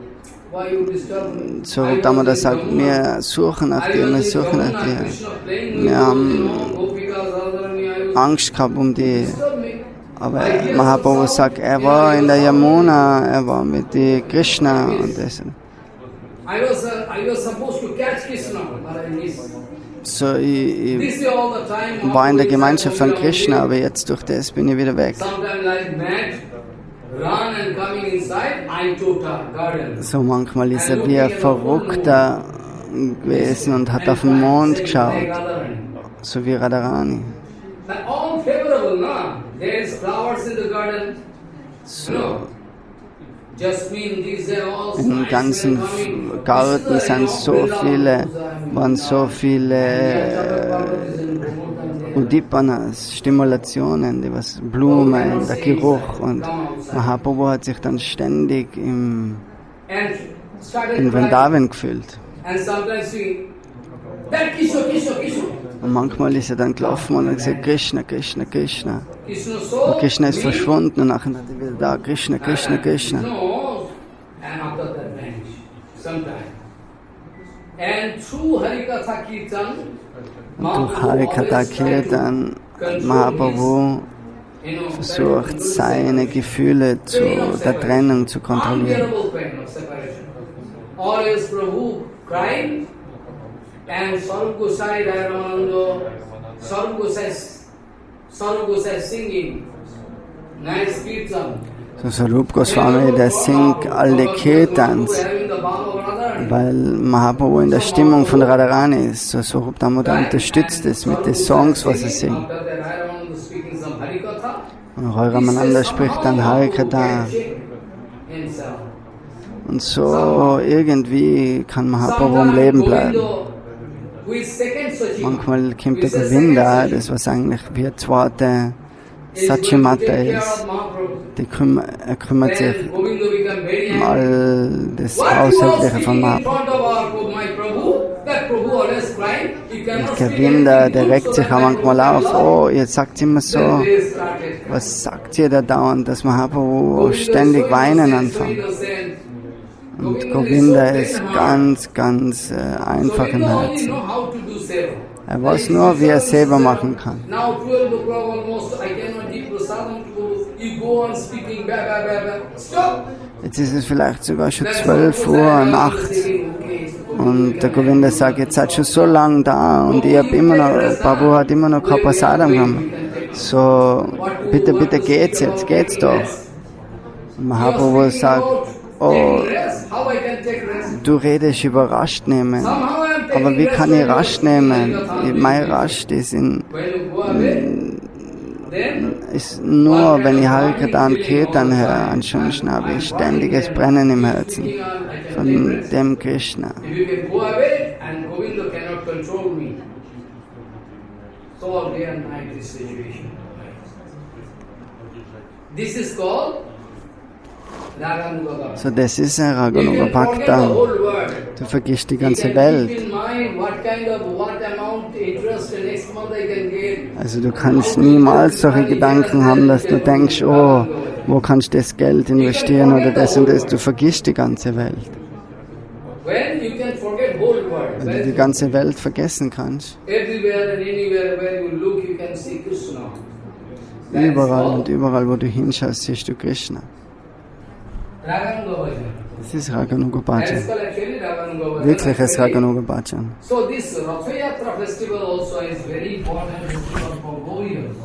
So, Damodar sagt, wir suchen nach dir, wir suchen nach dir. Wir haben Angst gehabt um die. Aber Mahaprabhu sagt, er war in der Yamuna, er war mit die Krishna und das. So, ich war in der Gemeinschaft von Krishna, aber jetzt durch das bin ich wieder weg. So, manchmal ist er wie ein Verrückter gewesen und hat auf den Mond geschaut, so wie Radharani. So, im ganzen Garten waren so viele Udipanas, Stimulationen, Blumen, der Geruch, und Mahaprabhu hat sich dann ständig in Vrindavan gefühlt. Und manchmal ist er dann gelaufen und hat gesagt, Krishna, Krishna, Krishna. Und Krishna ist verschwunden und nachher hat er wieder da, Krishna, Krishna, Krishna. Und durch Harikatha Kirtan hat Mahaprabhu versucht, seine Gefühle der Trennung zu kontrollieren. And Sarup Gosai, Ramananda, Sarup Gosai singing, nice kirtan. So, Sarup Goswami, der singt alle Kirtans, weil Mahaprabhu in der Stimmung von Radharani ist. So, Sarup Damodar unterstützt es mit den Songs, was er singt. Und Roy Ramananda spricht dann Harikatha. Und so irgendwie kann Mahaprabhu im Leben bleiben. Manchmal kommt der Govinda, das was eigentlich wie eine zweite Sachimata ist. Er kümmert sich um all das Außergleiche von Mahaprabhu. Govinda, der regt sich auch manchmal auf. Oh, jetzt sagt sie immer so, Then they started. was sagt ihr da dauernd, dass Mahaprabhu ständig weinen anfängt. Und Govinda ist ganz einfach im Herzen. Er weiß nur, wie er selber machen kann. Now 12 o'clock almost, I cannot give prasadam to you. Go on speaking, blah, blah, blah, blah. Stop! Jetzt ist es vielleicht sogar schon 12 Uhr nachts. Und der Govinda sagt, jetzt seid schon so lange da und ich hab immer noch, Prabhu hat immer noch kein Prasadam genommen. So, bitte geht's jetzt, geht's doch. Und Mahaprabhu sagt, oh, du redest über Rast nehmen. Aber wie kann ich Rast nehmen? Mein Rast ist ist nur, wenn ich Harikatan Kirtan höre, ansonsten habe ich ständiges Brennen im Herzen von dem Krishna. So, das ist ein Raganuga Bhakta. Du vergisst die ganze Welt. Also du kannst niemals solche Gedanken haben, dass du denkst, oh, wo kannst du das Geld investieren oder das und das. Du vergisst die ganze Welt. Wenn du die ganze Welt vergessen kannst. Überall und überall, wo du hinschaust, siehst du Krishna. Das ist Raganuga Bhajan. Wirkliches Raganuga Bhajan. So this Rath Yatra festival also is very important for Gauriyas.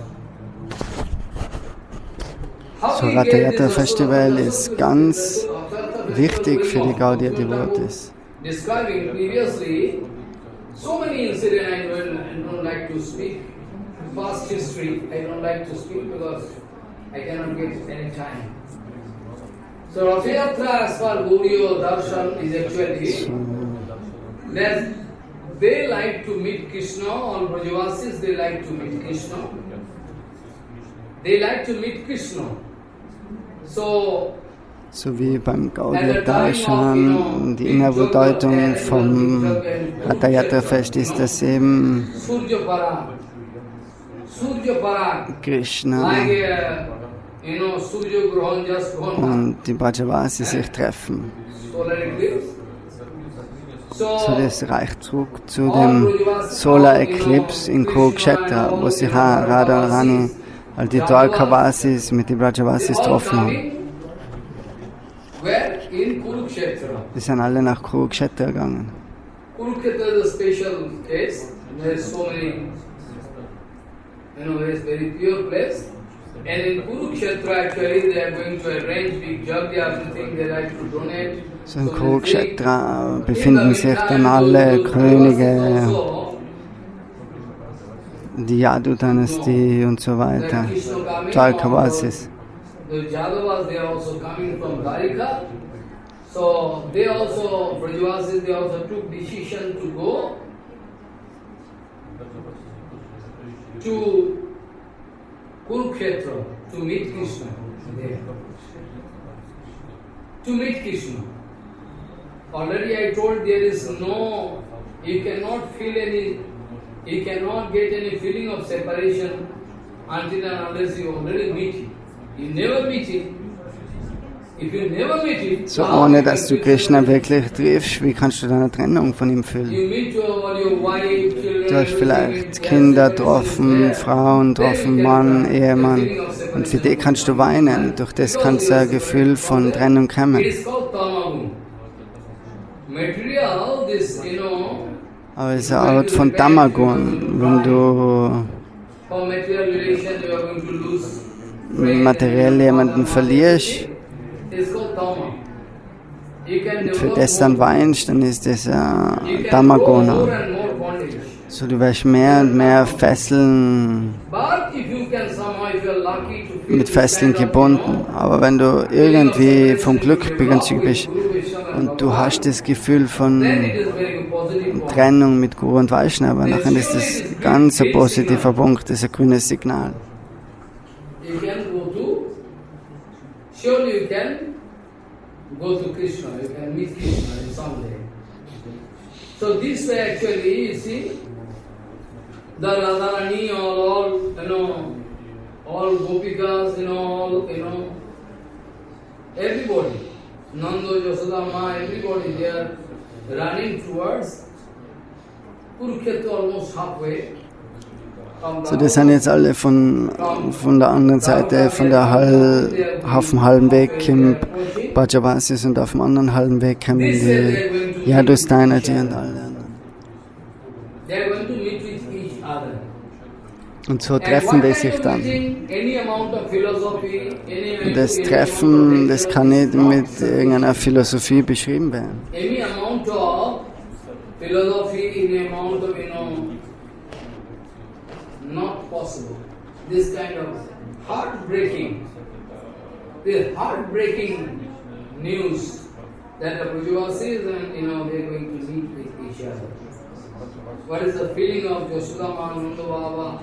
So Rath Yatra Festival ist ganz wichtig für die Gaudiya Devotees. Describing previously, so many incidents I don't like to speak. Past history I don't like to speak because I cannot get any time. So Rath Yatra as far Gauriya Darshan is actually that they like to meet Krishna, all Brajavasis they like to meet Krishna. They like to meet Krishna. So wie beim Gaudiya Darshan, die innere Bedeutung vom Rath Yatra Fest ist, dass eben Krishna und die Brajavasis sich treffen. So, das reicht zurück zu dem Solar Eclipse in Kurukshetra, wo sich Radha und Rani, also die Dwarkavasis mit den Brajavasis getroffen haben. Die sind alle nach Kurukshetra gegangen. Kurukshetra is a special case. There is so many, there is very pure place. And in Kurukshetra actually they are going to arrange big yajna, everything they like to donate. So in Kurukshetra befinden sich dann alle Könige, die Yadu-Dynastie und so weiter, Dwarkavasis. The Yadavas, they are also coming from Dwarika. So they also, Brajavasis, they also took decision to go to Kurukshetra to meet Krishna there. To meet Krishna. Already I told there is no, you cannot feel any, you cannot get any feeling of separation until and unless you already meet him. You never meet him. If you never meet him, So ohne dass du Krishna wirklich triffst, wie kannst du deine Trennung von ihm fühlen? you meet your wife, children, Du hast vielleicht Kinder getroffen, Frauen getroffen, Mann, Ehemann. Und für die kannst du weinen. Durch das kannst du ein Gefühl von Trennung It kommen. is called Tamagun. Material, this, Aber es ist eine Art von Tamagun. Wenn du for material relation you are going to lose. materiell jemanden verlierst, It is called Tama. You can für develop das dann weinst, dann ist das you ein can go Tamaguna. more and more bondage. So, du wirst mehr und mehr Fesseln, But if you can somehow, if you are lucky to feel mit Fesseln gebunden. Aber wenn du irgendwie vom Glück begünstigt bist und du hast das Gefühl von then it is very positive point. Trennung mit Guru und Vaishnava, dann ist das ganz ein positiver Punkt, das ist ein grünes Signal. You can go to, surely you can go to Krishna, you can meet Krishna in some day. So this way actually, you see, the Radharani, all all Gopikas, everybody, Nando, Yashoda, Ma, everybody, they are running towards Kurukshetra, almost halfway. So, das sind jetzt alle von der anderen Seite, von der auf dem halben Weg kommen Brajavasis und auf dem anderen halben Weg kommen die Yadus-Dynasty und alle anderen. Und so treffen die sich dann. Und das Treffen, das kann nicht mit irgendeiner Philosophie beschrieben werden. Not possible. This kind of heartbreaking news that the Brajavasis and they're going to meet with each other. What is the feeling of Yashoda Nanda Baba?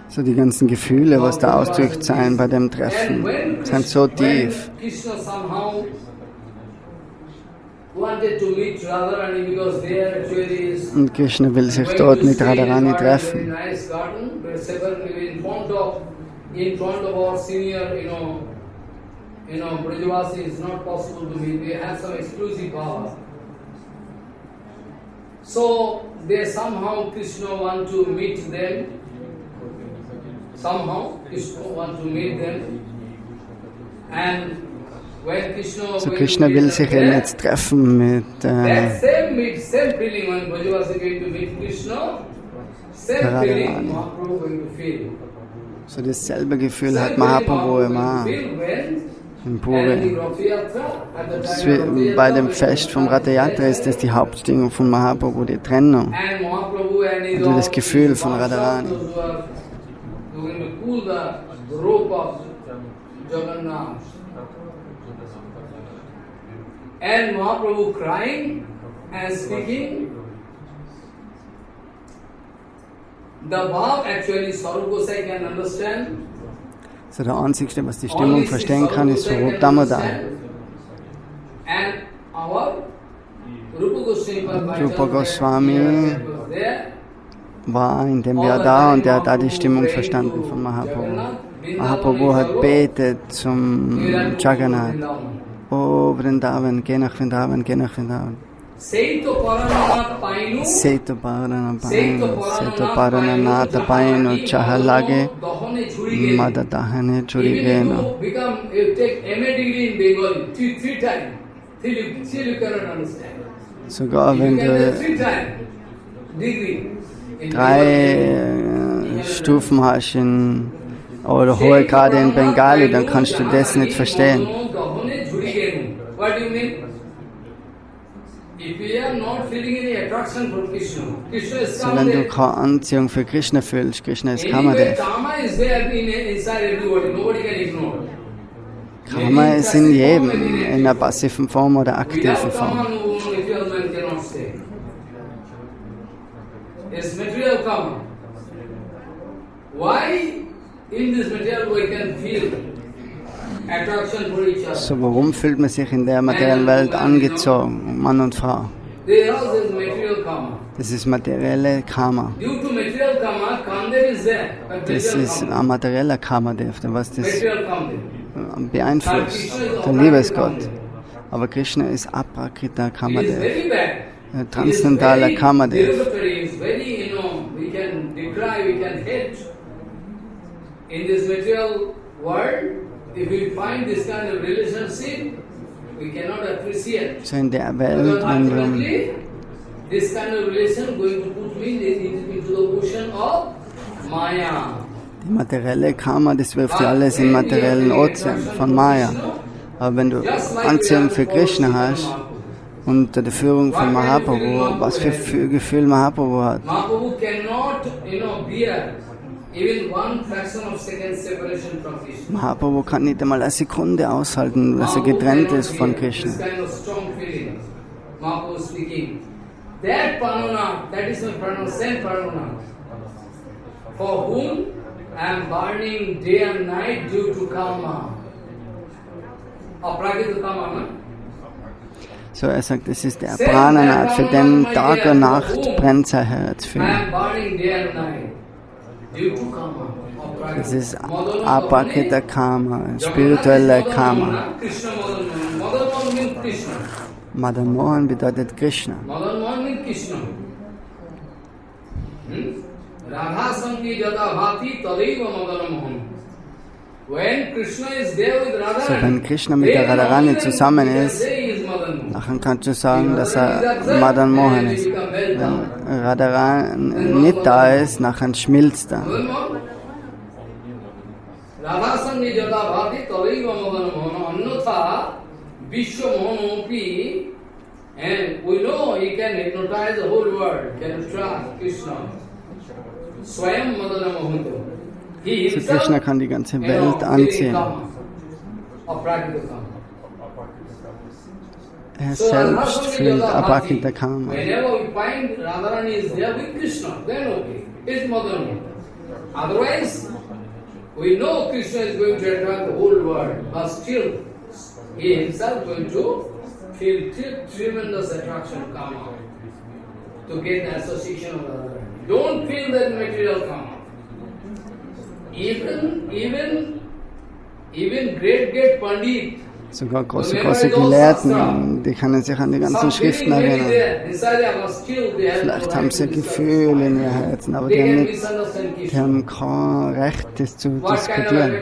So die ganzen Gefühle, was da ausgedrückt sein bei dem Treffen, sind so tief. Krishna somehow wanted to meet Radharani because there actually is. Und Krishna will sich dort mit Radharani treffen. Nice garden, but separately in front of our senior, Brajavasi is not possible to meet. We have some exclusive power. So they somehow Krishna want to meet them. Somehow Krishna want to meet them. And when Krishna, so Krishna will sich jetzt treffen mit that same feeling when Brajavasi going to meet Krishna, same feeling Mahaprabhu going to feel. So dasselbe Gefühl hat Mahaprabhu immer in Puri. Bei dem Fest vom Ratha Yatra ist das die Hauptdingung von Mahaprabhu, die Trennung. Und das Gefühl von Radharani. And Mahaprabhu crying and speaking. The bhav actually Swarup Gosai can understand. So der Einzige, was die Stimmung verstehen kann, ist Swarup Damodar. And our Rupa Goswami war in dem Jahr da und er hat da die Stimmung verstanden von Mahaprabhu. Mahaprabhu hat betet zum Jagannath. Oh, Vrindavan, geh nach Vrindavan, geh nach Vrindavan. Seito Parananatha Painu Chahalage Madadahane Churigeno. Sogar wenn du 3 Stufen hast oder hohe Grade in Bengali, dann kannst du das nicht verstehen. What do you mean? If we are not feeling any attraction for Krishna, Krishna is so, wenn du keine Anziehung für Krishna fühlst, Krishna ist Kamadev. Karma ist in jedem, in einer passiven Form oder aktiven Form. It's material karma. Why in this material we can feel attraction for each other? So, warum fühlt man sich in der materiellen Welt angezogen, Mann und Frau? Das ist materielle Karma. Das ist ein materieller Kamadev, was das beeinflusst, der Liebesgott. Aber Krishna ist Aprakrita Kamadev, ein transzendentaler Kamadev. In this material world, if we find this kind of relationship, we cannot appreciate. So in der Welt, wenn wir this kind of relation going to put me into the ocean of Maya. Die materielle Karma, das wirft ja alles in materiellen Ozean von Maya. Aber wenn du Anziehung für Krishna hast, unter der Führung von Mahaprabhu, was für Gefühl Mahaprabhu hat. Mahaprabhu cannot, bear even one fraction of second separation from Krishna. Mahaprabhu kann nicht einmal eine Sekunde aushalten, dass er getrennt ist von Krishna. This kind of strong feeling. Mahaprabhu speaking. That Pranana, that is my Pranana, same Pranana, for whom I am burning day and night due to karma. Aprakrita karma, no? So er sagt, es ist der Prananath, für den Tag und Nacht brennt sein Herz für ihn. due to karma of Prakriti. Das ist Madana Apakita Karma, spirituelle Karma. Krishna Madan Mohan. Madan Mohan means Krishna. Madan Mohan bedeutet Krishna. Madan Mohan means Krishna. Radha Sangi Jada Bhati Tadaiva Madan Mohan. When Krishna is there with Radha, So, wenn Krishna mit der Radharani zusammen ist, dann kannst du sagen, dass er Madan Mohan ist. Wenn Radharani nicht da ist, dann schmilzt er. Radha Sangi Jada Bhati Tadaiva Madan Mohan. Annatha Vishwa Mohan. And we know he can hypnotize the whole world, can trust Krishna. Swayam Madana Mohanto. He So, himself, Krishna kann die ganze you know, Welt feeling anziehen. karma of practical karma. Er So, Radha selbst Sangi fühlt Jada Apakita Bhati. Karma. Whenever we find Radharani is there with Krishna, then okay, it's Madana. Otherwise, we know Krishna is going to attract the whole world, but still, he himself going to feel tremendous attraction karma to get the association of Radharani. Don't feel that material karma. Even great Pandit, Sogar große Gelehrten, die können sich an die ganzen Schriften erinnern. Vielleicht haben sie Gefühle in ihr Herzen, aber die haben kein Recht, das zu diskutieren.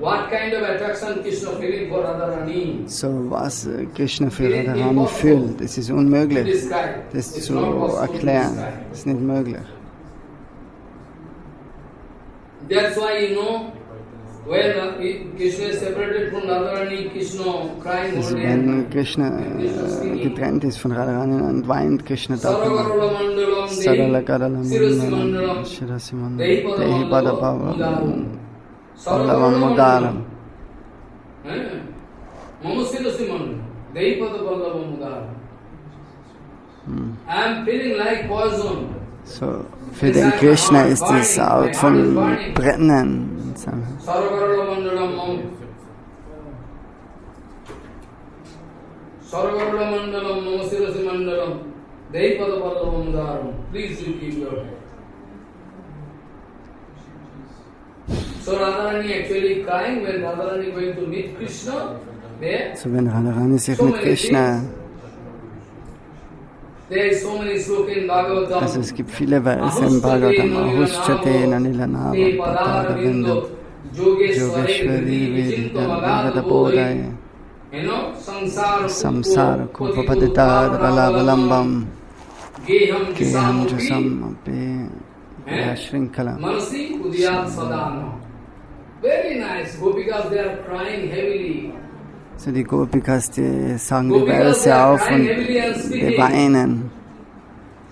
What kind of attraction Krishna feeling for Radharani? So, was Krishna für Radharani fühlt, das ist unmöglich, das zu erklären. Das ist nicht möglich. That's why, you know, when Krishna is separated from Radharani, Krishna crying Also, all day. wenn Krishna getrennt ist von Radharani, dann weint Krishna darüber. Sarvagarola Saralagadalam, Shirasimandalam, Dehi Padabhava, Pallavam Mudaram. Mamusirasimandalam, Dehi Padabhava Mudaram. I am feeling like poison. So, für den Krishna ist es Art von Brennen. Sarvagarola Mandalam, Sarvagarola Mandalam, Mamusirasimandalam, Dehi Padabhava Mudaram. Please you keep your head. So Radharani actually crying when Radharani going to meet Krishna. There, So, wenn Radharani sich mit Krishna, there is so many sloka in Bhagavatam. also es gibt viele Verse im Bhagavatam, Ahushchate, Nanilanava, Pataravinda, Yogeshwari, Vedita, Bodhaya, You know, Samsara, Kupapadita, Ralavalambam, Geham Geham Jisamupi, Jusam, Ape, Shrinkala. Manasi Udiyat Sadana. Very nice. Gopikas, they are crying heavily. So, die Gopikas, die sagen die Verse auf und die weinen.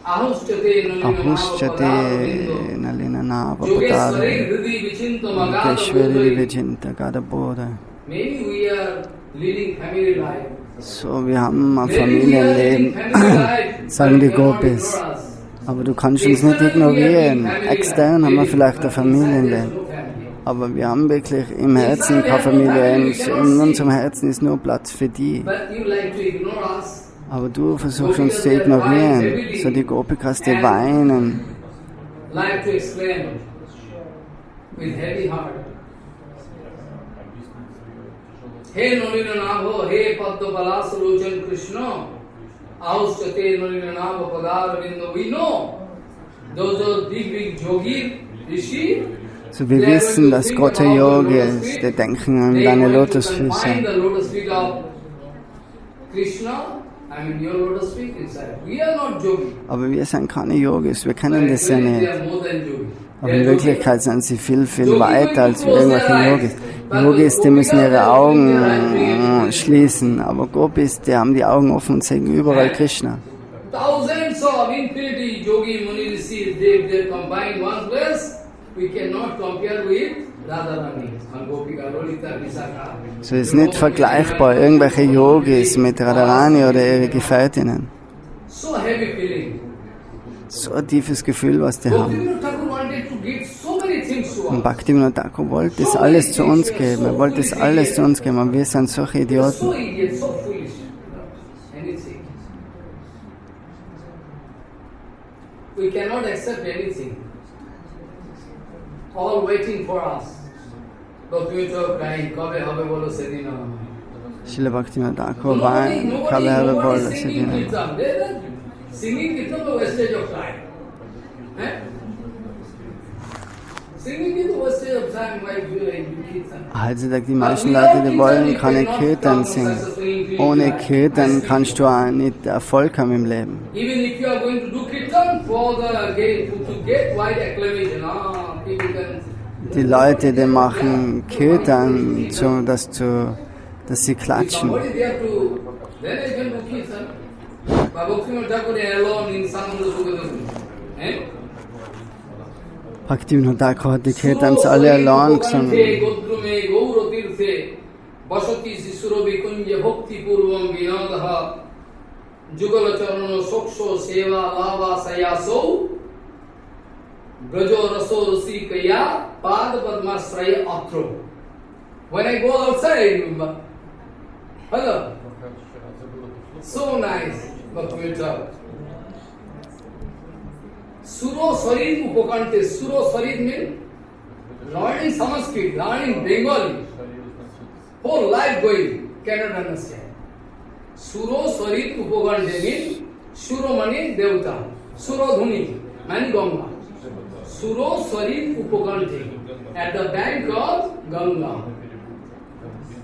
Ahushchate Ahushchate, Nalinanava, Patara, Yogeshwari, Vijinta, Gadabodha. Maybe we are leading family life. So, wir haben ein Familienleben, sagen die Gopis. Aber du kannst uns nicht ignorieren. Extern haben wir vielleicht ein Familienleben. Aber wir haben wirklich im Herzen keine Familie. In unserem Herzen ist nur Platz für die. But you like to ignore us. Aber du versuchst uns zu ignorieren. So die Gopikas, die weinen. Like to explain with heavy heart. He Nolina Nabho, he Padma Balas Lochan Krishna, Aushate Nolina Nabho Padar Vindo. We know those are big yogi, Rishi. So wir wissen, dass Gott der Yogi ist. Die denken an deine Lotusfüße. The lotus feet of Krishna, I mean your lotus feet inside. We are not yogi. Aber wir sind keine Yogis. Wir kennen das ja Actually, nicht. they are more than yogi. Aber in Wirklichkeit sind sie viel weiter als irgendwelche Yogis. Yogis, die müssen ihre Augen schließen, aber Gopis, die haben die Augen offen und sehen überall Krishna. Thousands of infinity yogi muni rishis, they combine one place. We cannot compare with Radharani and Gopika, Lolita, Visakha. So ist nicht vergleichbar, irgendwelche Yogis mit Radharani oder ihre Gefährtinnen. So heavy feeling. So ein tiefes Gefühl, was die haben. Bhaktivinoda Thakur wanted to give so many things to Und us. Bhaktivinoda Thakur wollte das alles zu uns geben. Er wollte das alles zu uns geben, aber wir sind solche So Idioten. idiot, so foolish. Anything. We cannot accept anything. all waiting for us. But we were crying, kabe habe bolo sedin hobe. Srila Bhaktivinoda Thakur weint, kabe habe bolo sedin hobe. Singing is not a wastage of time. Eh? Singing is a wastage of time while doing kirtan. Also sagt, die meisten Leute, die wollen keine Kirtan singen. Ohne Kirtan kannst du auch nicht Erfolg haben im Leben. Even if you are going to do kirtan for the to get wide acclamation, people can. Die Leute, die machen Kirtan, dass sie klatschen. Somebody there to then I can do kirtan. Bhaktivinoda Thakur alone in Sananda Sukadeva. Eh? Bhaktivinoda Thakur hat die Kirtans alle allein gesungen. Basati Sisurabi Kunja Bhakti Purvam Vinadaha Jugala Charano Soksho Seva Lava Sayaso Brajo Raso Rasi Kaya Pad Padma Sraya Atro. When I go outside, hello, so nice, Bhaktivinoda. Suro Sarid Upakante. Suro Sarid means learning Sanskrit, learning Bengali. Whole life going, cannot understand. Suro Sarid Upakante means Suro Mani Devata. Suro Dhuni, Mani Ganga. Suro Sarid Upakante. At the bank of Ganga.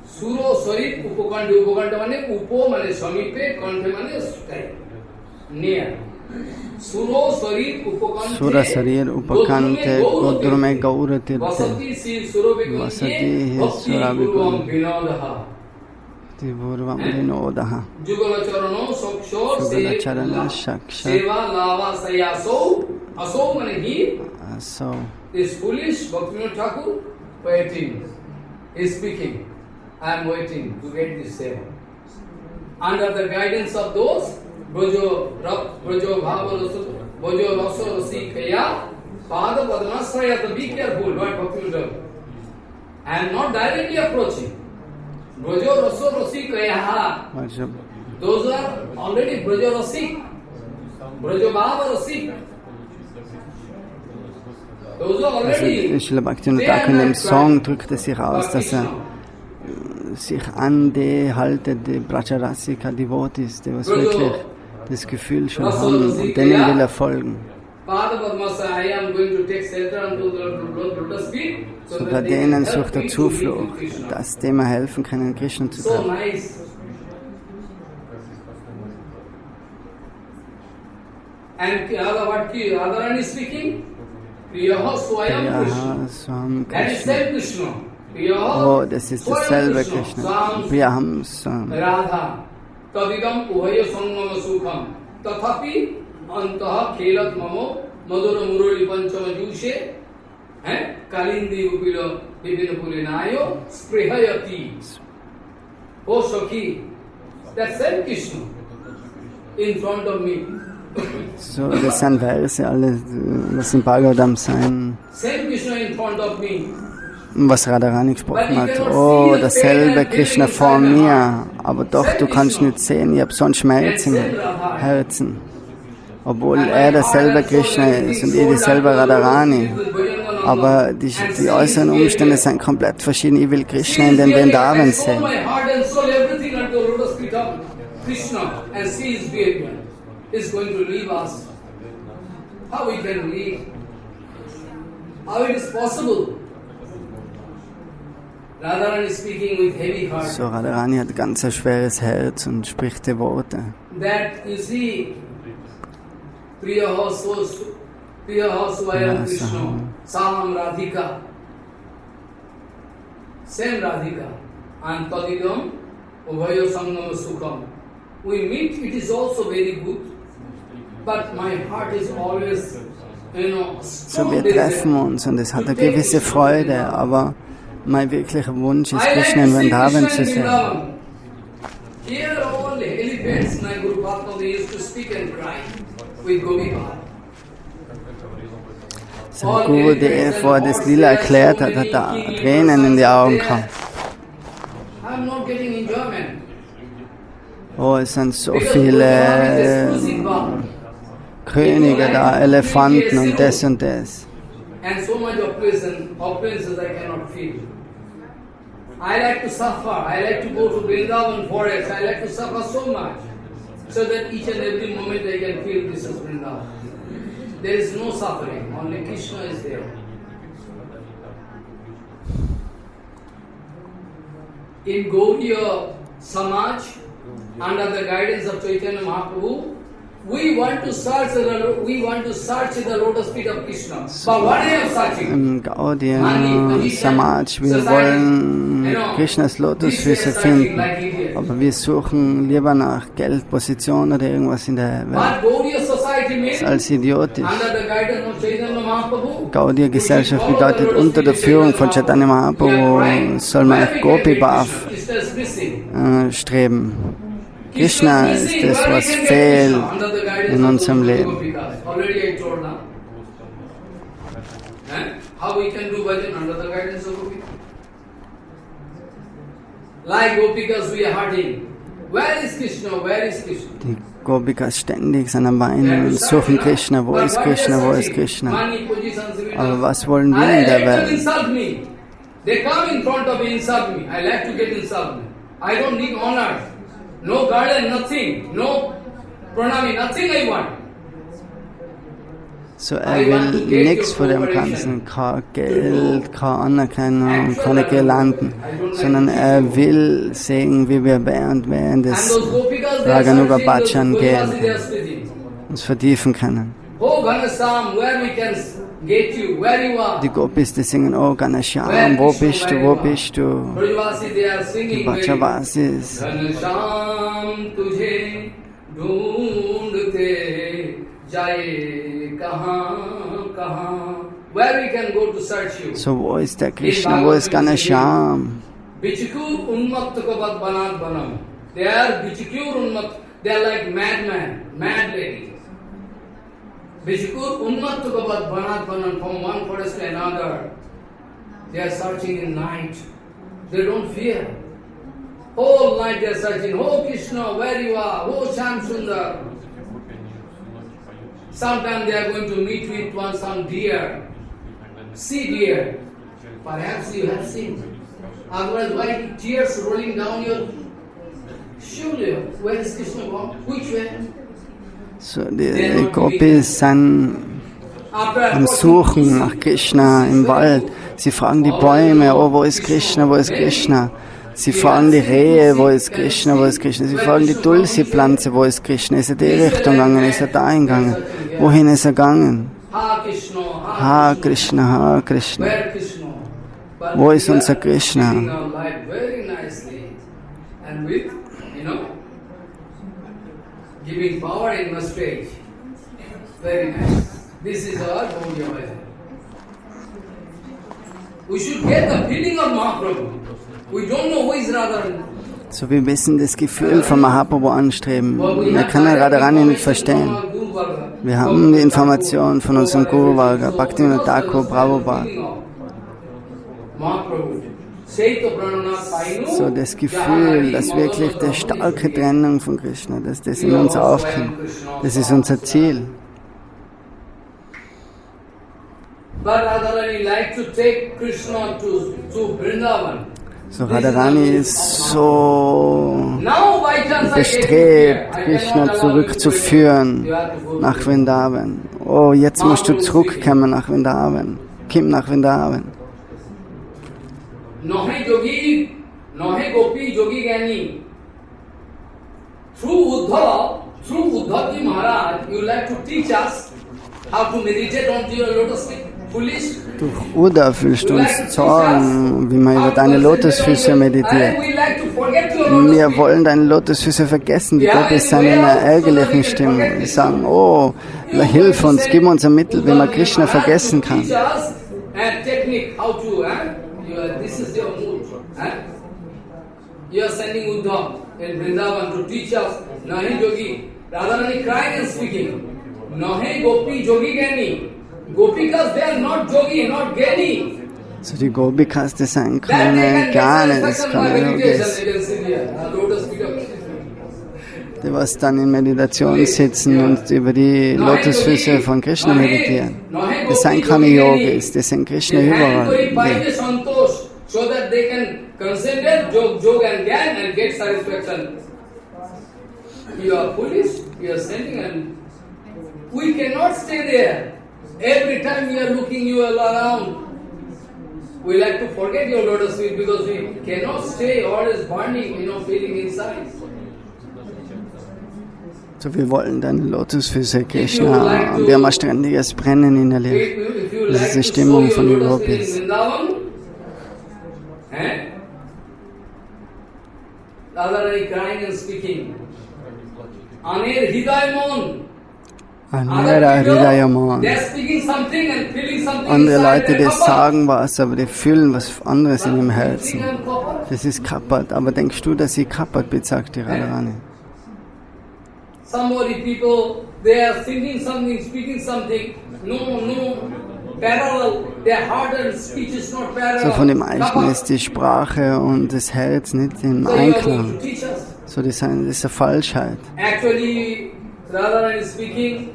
Suro Sarid Upakante. Upakante mane Upo mane Samipe, Kante mane sky. Near. Sura Sarir Upakante Godrume Gaura Tirthe Vasati Surabhikum Tivurvam Vinodaha Jugala Charana Shaksha So this foolish Bhaktivinoda Thakur waiting, is speaking. I am waiting to get this seva. Under the guidance of those Brajo Raso Rasi Kaya Pada Padmasraya. Be careful what Bhaktivinoda. I am not directly approaching. Brajo Raso Rasi Kaya. Those are already Brajo Rasi. Brajo Bhava Rasi. Those are already. Srila Bhaktivinoda Thakur in dem Song drückt es sich aus, dass sich an die haltet, die Brajarasika Devotees, die was wirklich das Gefühl schon haben und denen will er folgen. Sogar denen sucht er Zuflucht, dass dem er helfen können, Krishna zu treffen. And Radharani speaking, Priyaha Swayam Krishna. That is self Krishna. Oh, das ist dasselbe Krishna. Priyaham Radha. Tadidam Uhaya Sangama Sukham. Tathapi Antaha Khelat Mamo Madura Murali Panchama Jushe. Kalindi Upilo Vipinapurinayo Sprihayati. Oh Shaki. That's self Krishna in front of me. So, das sind Verse, alles, was im Bhagavatam sein. Self Krishna in front of me. Was Radharani gesprochen hat. Oh, dasselbe Krishna vor mir. Aber doch, du kannst nicht sehen, ich habe so einen Schmerz im Herzen. Obwohl er dasselbe Krishna ist und ich dieselbe Radharani. Aber die äußeren Umstände sind komplett verschieden. Ich will Krishna in den Vrindavan sehen. Is going to leave us. How we can leave? How it is possible? Radharani speaking with heavy heart. So, Radharani hat ganz ein schweres Herz und spricht die Worte. That you see, Priyaha Swayam Krishna, Saham Radhika, same Radhika, and Tadidam Ubhayo Sangama Sukham. We meet, it is also very good. But my heart is always, so, wir treffen uns und es hat eine gewisse Freude, aber mein wirklicher Wunsch ist, Krishna in Vrindavan zu sehen. Here all elephants, my Guru Padma, they used to speak and cry with Gopipa. Sein Guru, der vor das Lila erklärt hat, hat da Tränen in die Augen gehabt. I'm not getting enjoyment. Oh, es sind so viele Könige da, Elefanten und das und das. and so much opulence I cannot feel. I like to suffer. I like to go to Vrindavan forest. I like to suffer so much, so that each and every moment I can feel this is Vrindavan. There is no suffering. Only Krishna is there. In Gaudiya Samaj, under the guidance of Chaitanya Mahaprabhu, we want to search the lotus feet of Krishna. But what I am searching? Im Gaudiya Samaj, wir wollen Krishnas Lotusfüße finden, aber wir suchen lieber nach Geld, Position oder irgendwas in der Welt. Das ist alles idiotisch. Gaudiya-Gesellschaft bedeutet, unter der Führung von Chaitanya Mahaprabhu soll man nach Gopi-Bhav streben. Krishna ist das, was fehlt in unserem Leben. How we can do bhajan under the guidance of Gopika? Like Gopikas we are hurting. Where is Krishna? Where is Krishna? Die Gopikas ständig sind am Weinen und suchen Krishna. Wo ist Krishna? Wo ist Krishna? Aber was wollen wir in der Welt? They come in front of me, insult me. I like to get insulted. I don't need honor. No garden, nothing. No pranami, nothing I want. So, will nichts von dem Ganzen, kein Geld, keine Anerkennung, keine Girlanden, sondern will sehen, wie wir während des Raganuga Bhajan gehen, uns vertiefen können. Die Gopis, die singen, oh Ganesham, wo bist du, wo bist du? Die Bhajavasis. So, wo ist der Krishna, wo ist Ganesham? They are like madman, mad ladies. Bishikur Unmattukabad Banat Banan, from one forest to another. They are searching in night. They don't fear. Whole night they are searching. Oh Krishna, where you are? Oh Sham Sundar. Sometimes they are going to meet with some deer. Sea deer. Perhaps you have seen. Otherwise, why tears rolling down your shoulder? Where is Krishna gone? Which way? So, die Gopis sind am Suchen nach Krishna im Wald. Sie fragen die Bäume, oh, wo ist Krishna, wo ist Krishna? Sie fragen die Rehe, wo ist Krishna, wo ist Krishna? Sie fragen die Tulsi-Pflanze, wo ist Krishna? Ist er die Richtung gegangen? Ist er da hingegangen? Wohin ist er gegangen? Ha Krishna, Ha Krishna. Wo ist unser Krishna? Giving power in mustache. Very nice. This is our Gaudiya Bhajan. We should get the feeling of Mahaprabhu. We don't know who is Radharani. So, wir müssen das Gefühl von Mahaprabhu anstreben. Wir können Radharani nicht verstehen. Wir haben die Information von unserem Guru Varga, Bhaktivinoda Thakur Prabhupada. So, das Gefühl, dass wirklich die starke Trennung von Krishna, dass das in uns aufkommt, das ist unser Ziel. So, Radharani ist so bestrebt, Krishna zurückzuführen nach Vrindavan. Oh, jetzt musst du zurückkommen nach Vrindavan. Komm nach Vrindavan. Nahe Jogi, Nahe Gopi Jogi Gani. Through Uddhavji Maharaj, you like to teach us how to meditate on your lotus feet. Foolish. Durch Uddhav willst du uns sagen, wie man über deine Lotusfüße meditiert. Wir wollen deine Lotusfüße vergessen. Die Gopis sind in einer ärgerlichen Stimmung. Die sagen, oh, hilf uns, gib uns ein Mittel, wie man Krishna vergessen kann. This is your mood. You are sending Uddhav in Vrindavan to teach us. Nahi Jogi. Radharani crying and speaking. Nahi Gopi Jogi Gani. Gopikas, they are not Jogi, not Gani. So, die Gopikas, die sind keine Ganes, keine Yogis. Die was dann in Meditation sitzen und über die Lotusfüße von Krishna meditieren. Die das sind keine Yogis, das sind Krishna überall. So that they can concentrate yoga and gyan and get satisfaction. You are foolish, you are sinning, and we cannot stay there. Every time we are looking you all around, we like to forget your lotus feet because we cannot stay always burning, feeling inside. So, wir wollen deine Lotusfüße, Krishna, und wir haben ein ständiges Brennen innerlich. Das ist die Stimmung von den Gopis. Radharani crying and speaking. Aner Hidayamon. Anera Hridayamon. They are speaking something and feeling something Andere inside. Leute, die sagen was, aber die fühlen was anderes in ihrem Herzen. Das ist Kapat. Aber denkst du, dass sie Kapat sagt, die Radharani? Somebody people, they are thinking something, speaking something. No parallel. Their heart and speech is not parallel. So von dem einen ist die Sprache und das Herz nicht im Einklang. So das ist eine Falschheit. Actually, Radharani is speaking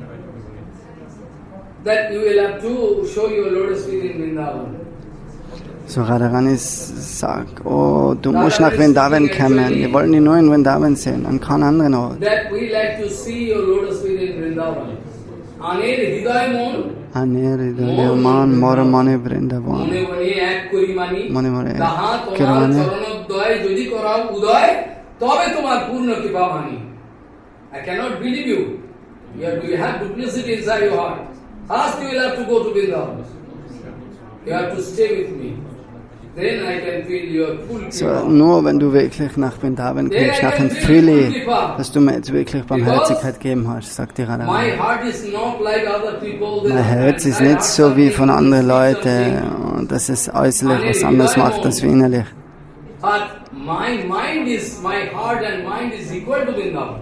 that you will have to show your lotus feet in Vrindavan. So Radharani sagt, oh, du musst nach Vrindavan kommen. Wir wollen dich nur in Vrindavan sehen, an keinem anderen Ort. That we like to see your lotus feet in Vrindavan. Aner Hidayamon. Aner Hidayamon Moramane Vrindavan. Mone mone ek kori mani. Mone mone Taha tomar Kirmane. charanodaya jodi korao udoy tobe tomar purna kripa mani. I cannot believe you. You have duplicity inside your heart. First you will have to go to Vrindavan. You have to stay with me. Then I can feel your full So, kripa. nur wenn du wirklich nach Vrindavan kommst, nachher fühle ich, dass du mir jetzt wirklich Barmherzigkeit gegeben hast, sagt die My Radharani. heart is not like other people. Mein Herz ist nicht so wie von anderen Leuten, und dass es äußerlich was anderes macht als wie innerlich. But my heart and mind is equal to Vrindavan.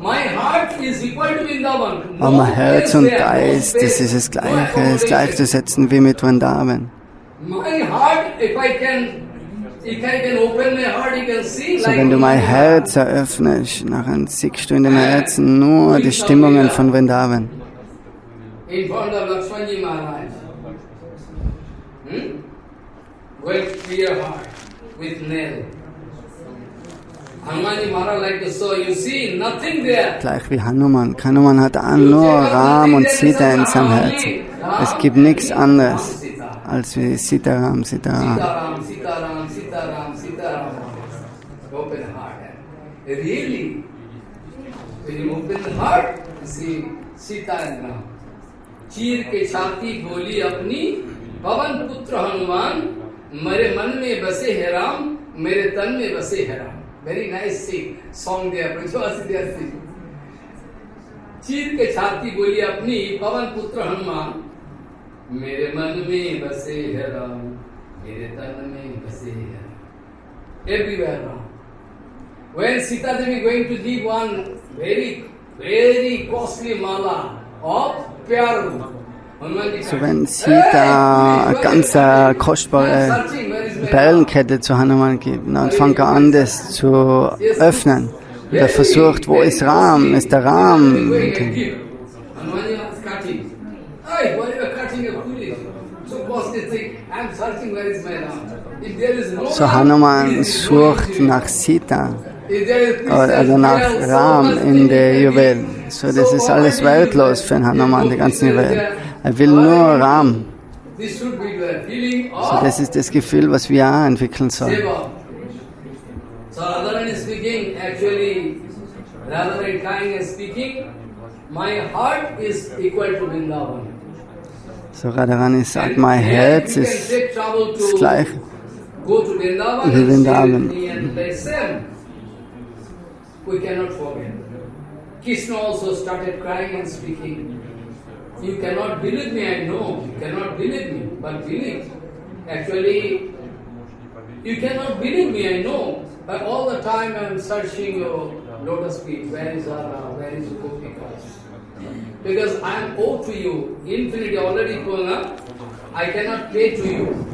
My heart is equal to Vrindavan. Aber mein Herz und Geist, das ist das Gleiche, ist gleichzusetzen wie mit Vrindavan. My heart, if I can open my heart, you can see So, like wenn du mein Herz eröffnest, nachher siehst du in dem Herzen nur die Stimmungen von Vrindavan. in front of Lakshmanji Maharaj. With clear heart, with nail. Hanumanji Maharaj like to show, you see, nothing there. Gleich wie Hanuman. Hanuman hat auch nur Ram und Sita in seinem Herzen. Es gibt nichts anderes als wie Sitaram, Sitaram. Sitaram, Sitaram, Sitaram, Sitaram. Open heart. Really, when you open the heart, you see Sita and Ram. चीर के छाती बोली अपनी पवन पुत्र हनुमान मेरे मन में बसे है राम मेरे तन में बसे है Ram. Very nice song there. चीर के छाती बोली अपनी पवन पुत्र हनुमान मेरे मन में बसे है राम मेरे तन में बसे है Ram. Everywhere Ram. When Sita Devi going to give one very costly mala of pure So, wenn Sita eine ganz kostbare Perlenkette zu Hanuman gibt, dann fängt er an, das zu öffnen. Und er versucht, wo ist Ram? Ist der Ram? So, Hanuman sucht nach Sita, also nach Ram in der Juwel. So, das ist alles wertlos für den Hanuman, die ganze Juwel. Er will nur Ram. So, das ist das Gefühl, was wir auch entwickeln sollen. So Radharani is speaking, actually, Radharani crying and speaking, my heart is equal to Vrindavan. So Radharani sagt, mein Herz ist das gleiche Go to Vrindavan wie Vrindavan. and the same. We cannot forget. Krishna also started crying and speaking. You cannot believe me, I know. You cannot believe me, but believe. Actually, you cannot believe me, I know. But all the time I am searching your lotus feet. Where is Radha? Where is Gopikas? Because I am owed to you. Infinity already going up. I cannot pay to you.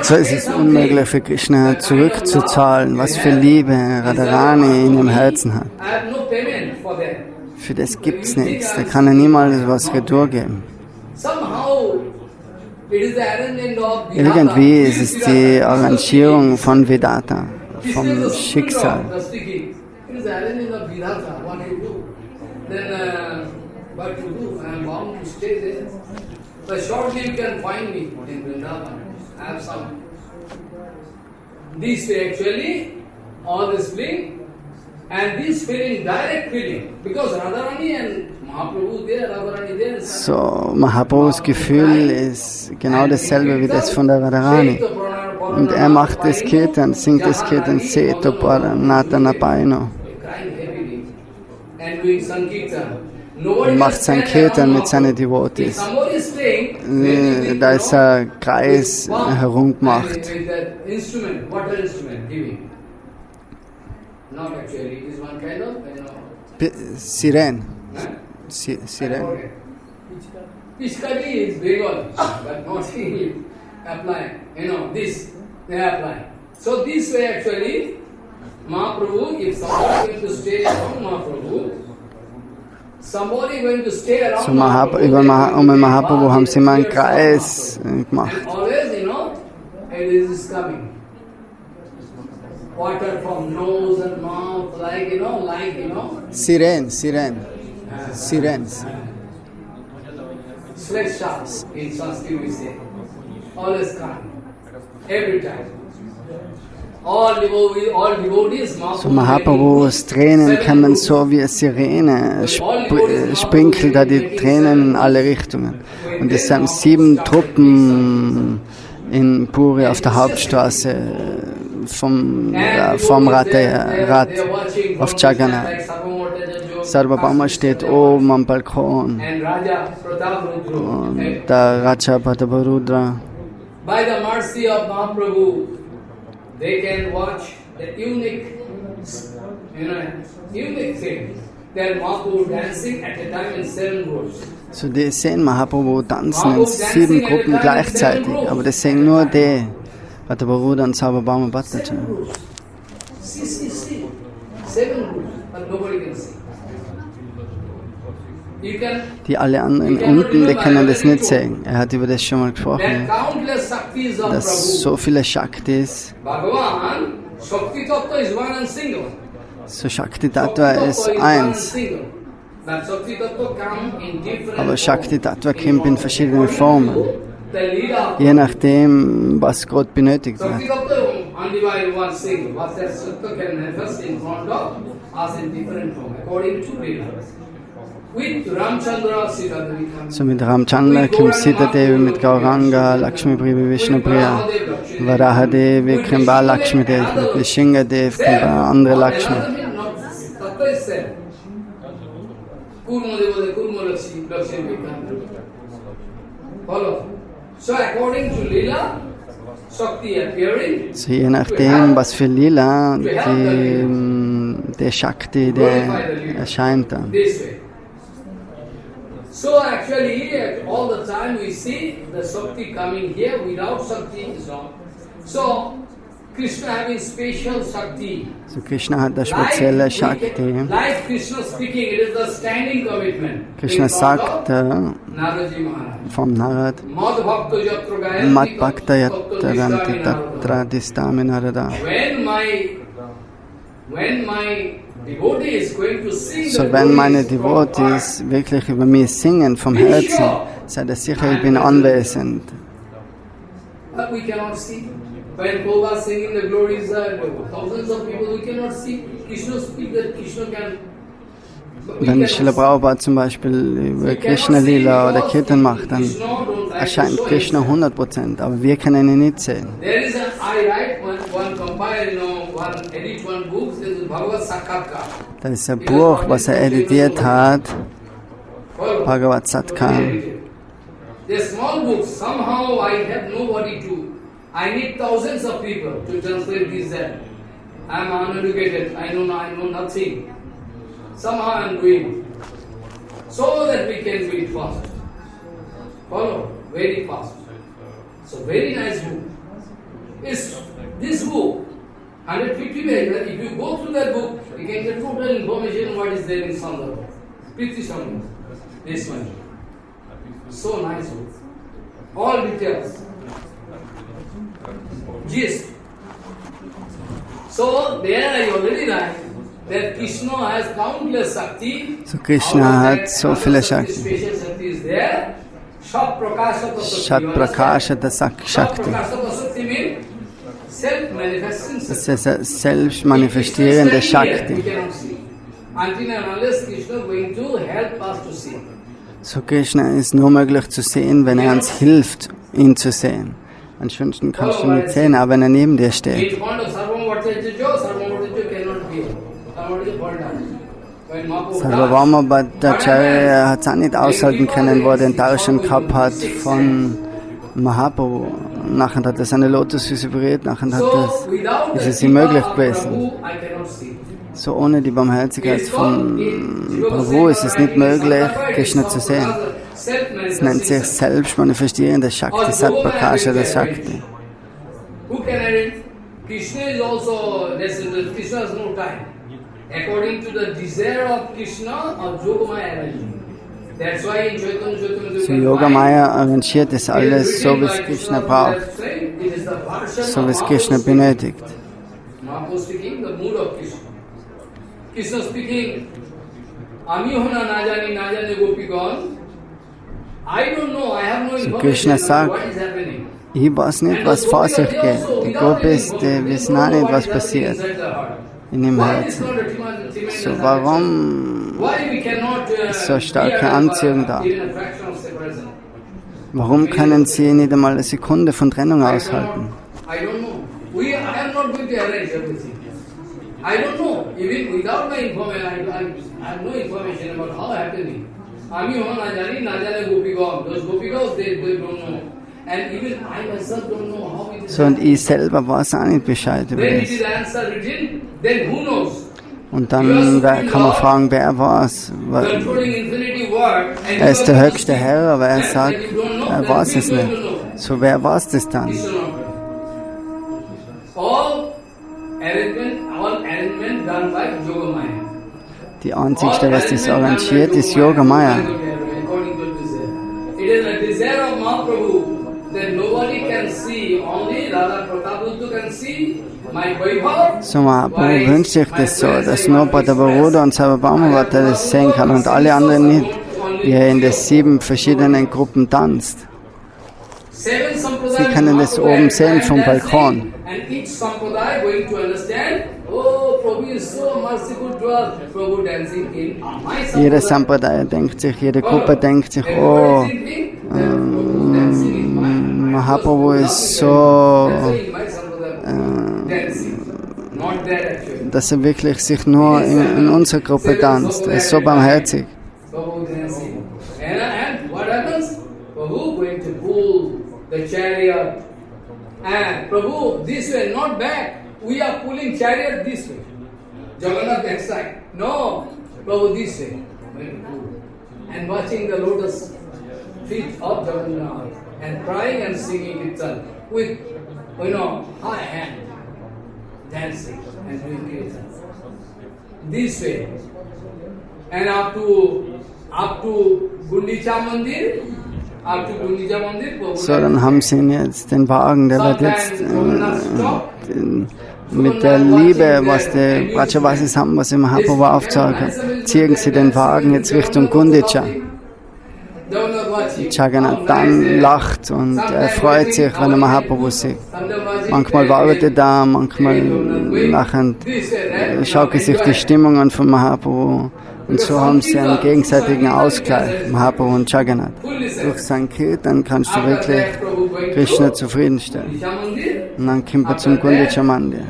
So ist es unmöglich für Krishna zurückzuzahlen, was für Liebe Radharani in ihrem Herzen hat. Für das gibt's nichts. Da kann er niemals was Retour geben. Irgendwie ist es die Arrangierung von Vedanta, vom Schicksal. This way actually, all this feeling, and this feeling, direct feeling, because Radharani and Mahaprabhu there, Radharani there. So, Mahaprabhus Gefühl ist genau dasselbe wie das von der Radharani. Und er macht das Kirtan, singt das Kirtan, Seto Paranatana Paino. Und macht sein Kirtan mit seinen Devotees. Da ist ein Kreis herumgemacht. Siren. Siren. Pichkari is Bengal, but not English. Apply, this, they apply. So this way actually, Mahaprabhu, if somebody is going to stay around Mahaprabhu, somebody going to stay around So Mahaprabhu haben sie mal einen Kreis gemacht. And always, it is coming. Water from nose and mouth, Sirens. Sledge shots in Sanskrit we say. Always coming. Every time. All devotees, So Mahaprabhus Tränen kann man so wie eine Sirene, sprinkelt da die Tränen in alle Richtungen. Und es sind 7 Truppen in Puri auf der Hauptstraße vom Rad auf Jagannath. Sarvabhauma steht oben am Balkon und der Raja Prataparudra. By the mercy of Mahaprabhu, they can watch the unique thing. That Mahaprabhu dancing at a time in 7 groups. So die sehen Mahaprabhu tanzen in 7 Gruppen gleichzeitig, aber das sehen nur die Prataparudra und Sarvabhauma Bhattacharya. See. 7 groups, but nobody can see. Die alle anderen unten, die können das nicht sehen. Er hat über das schon mal gesprochen, dass so viele Shaktis, so Shakti Tattva ist eins, aber Shakti Tattva kommt in verschiedenen Formen, je nachdem, was Gott benötigt wird. So mit Ramchandra kommt Sita Devi, mit Gauranga, Lakshmi Priya, Vishnu Priya, Varaha Devi, kommt bei Lakshmi Devi, mit Nishinga Devi, kommt bei andere Lakshmi. So je nachdem, was für Lila, der Shakti, der erscheint dann. So actually, all the time we see the Shakti coming here. Without Shakti is not. So Krishna having special Shakti. So Krishna hat eine spezielle Shakti. Like Krishna speaking, it is the standing commitment. Krishna sagt vom Narad, Mad Bhakta Yataranti Tatra Distami Narada. When my So wenn meine Devotees wirklich über mich singen vom Herzen, seid ihr sicher, ich bin anwesend. Wenn Srila Prabhupada zum Beispiel über Krishna Lila oder Kirtan macht, dann erscheint Krishna 100%, aber wir können ihn nicht sehen. Da ist ein Buch, was er editiert hat, Bhagavad Satkar. I need thousands of people to translate this there. I am uneducated, I know nothing. Somehow I am doing so that we can do it fast. Follow, very fast. So very nice book. This book, 150 pages. If you go through that book, you can get total information what is there in Sandarbha. Priti Sangha. This one. So nice book. All details. Gist. So there I already write that Krishna has countless Shakti. So Krishna hat so viele Shakti. Special Shakti is there. Shat Prakashata Shat Prakashata Shakti. Shakti means self-manifesting Shakti. Das ist selbst manifestierende Shakti. We cannot see. Until and unless Krishna is going to help us to see. So Krishna ist nur möglich zu sehen, wenn er uns hilft, ihn zu sehen. Ansonsten kannst du ihn nicht sehen, aber wenn er neben dir steht. In front of Sarvam Bhattacharya cannot be. Sarvam fall down. When Mahaprabhu Sarvabhauma Bhattacharya hat es auch nicht aushalten können, wo er den Darshan gehabt hat von Mahaprabhu. Nachher hat er seine Lotusfüße berührt, nachher ist es ihm möglich gewesen. So ohne die Barmherzigkeit von Prabhu ist es nicht möglich, Krishna zu sehen. Es nennt sich selbst manifestierende Shakti, Sat Prakashata Shakti. Who can edit? Krishna is also, Krishna has no time. According to the desire of Krishna, of Yogamaya arrangement. That's why in Chaitanya Chaitanya So Yogamaya arrangiert es alles so, wie es Krishna braucht, so wie es Krishna benötigt. Mahaprabhu speaking the mood of Krishna. Krishna speaking, Ami hona na jane gopigan. I don't know, I have no information Krishna about sagt, what is happening. Ich weiß nicht, was vor sich geht. Die Gopis, die wissen auch nicht, was passiert in ihrem Herzen. So, warum ist so starke Anziehung da? Warum können sie nicht einmal eine Sekunde von Trennung aushalten? I don't know. I am not going to arrange everything. I don't know. Even without my information, I have no information about how happening. Ami ho na jane gopikam. Those gopikas, they don't know. And even I myself don't know how it is. So, und ich selber weiß auch nicht Bescheid über When it das. is answer written, then who knows? Und dann kann man fragen, wer weiß. Controlling infinity word. And Er ist you der are höchste Herr, aber er sagt, er weiß es nicht. So, wer weiß das dann? All arrangement done by Yogamaya. Die einzigste, was das arrangiert, ist Yogamaya. It is a desire of Mahaprabhu that nobody can see, only Radha Pratapuddu can see my Vaibhav. So, Mahaprabhu wünscht sich das so, dass nur Bhattacharya und Sarvabhauma das sehen kann und alle anderen nicht, wie er in den 7 verschiedenen Gruppen tanzt. Sie können das oben sehen vom Balkon. And each sampradaya going to understand, oh, Prabhu is so merciful to us. Prabhu dancing in my sampradaya. Jeder Sampradaya denkt sich, jede Gruppe denkt sich, oh, Mahaprabhu ist so, dass er wirklich sich nur in unserer Gruppe tanzt. Er ist so barmherzig. And what happens? Prabhu going to pull the chariot. And Prabhu, this way, not back. We are pulling chariot this way. Jagannath that side. No, Prabhu this way. And watching the lotus feet of Jagannath and crying and singing Kirtan with, high hand, dancing and doing Kirtan. This way. And up to Gundicha Mandir, So, dann haben sie ihn jetzt, den Wagen, der wird jetzt mit der Liebe, was die Brajavasis haben, was im Mahaprabhu aufzeigen, ziehen sie den Wagen jetzt Richtung Gundicha. Jagannath dann lacht und er freut sich, wenn er Mahaprabhu sieht. Manchmal wartet er da, manchmal lachend schaut er sich die Stimmung an von Mahaprabhu. Und so haben sie einen gegenseitigen Ausgleich, Mahaprabhu und Jagannath. Durch sein Kirtan kannst du wirklich Krishna zufriedenstellen. Und dann kommt er zum Gundicha Mandir.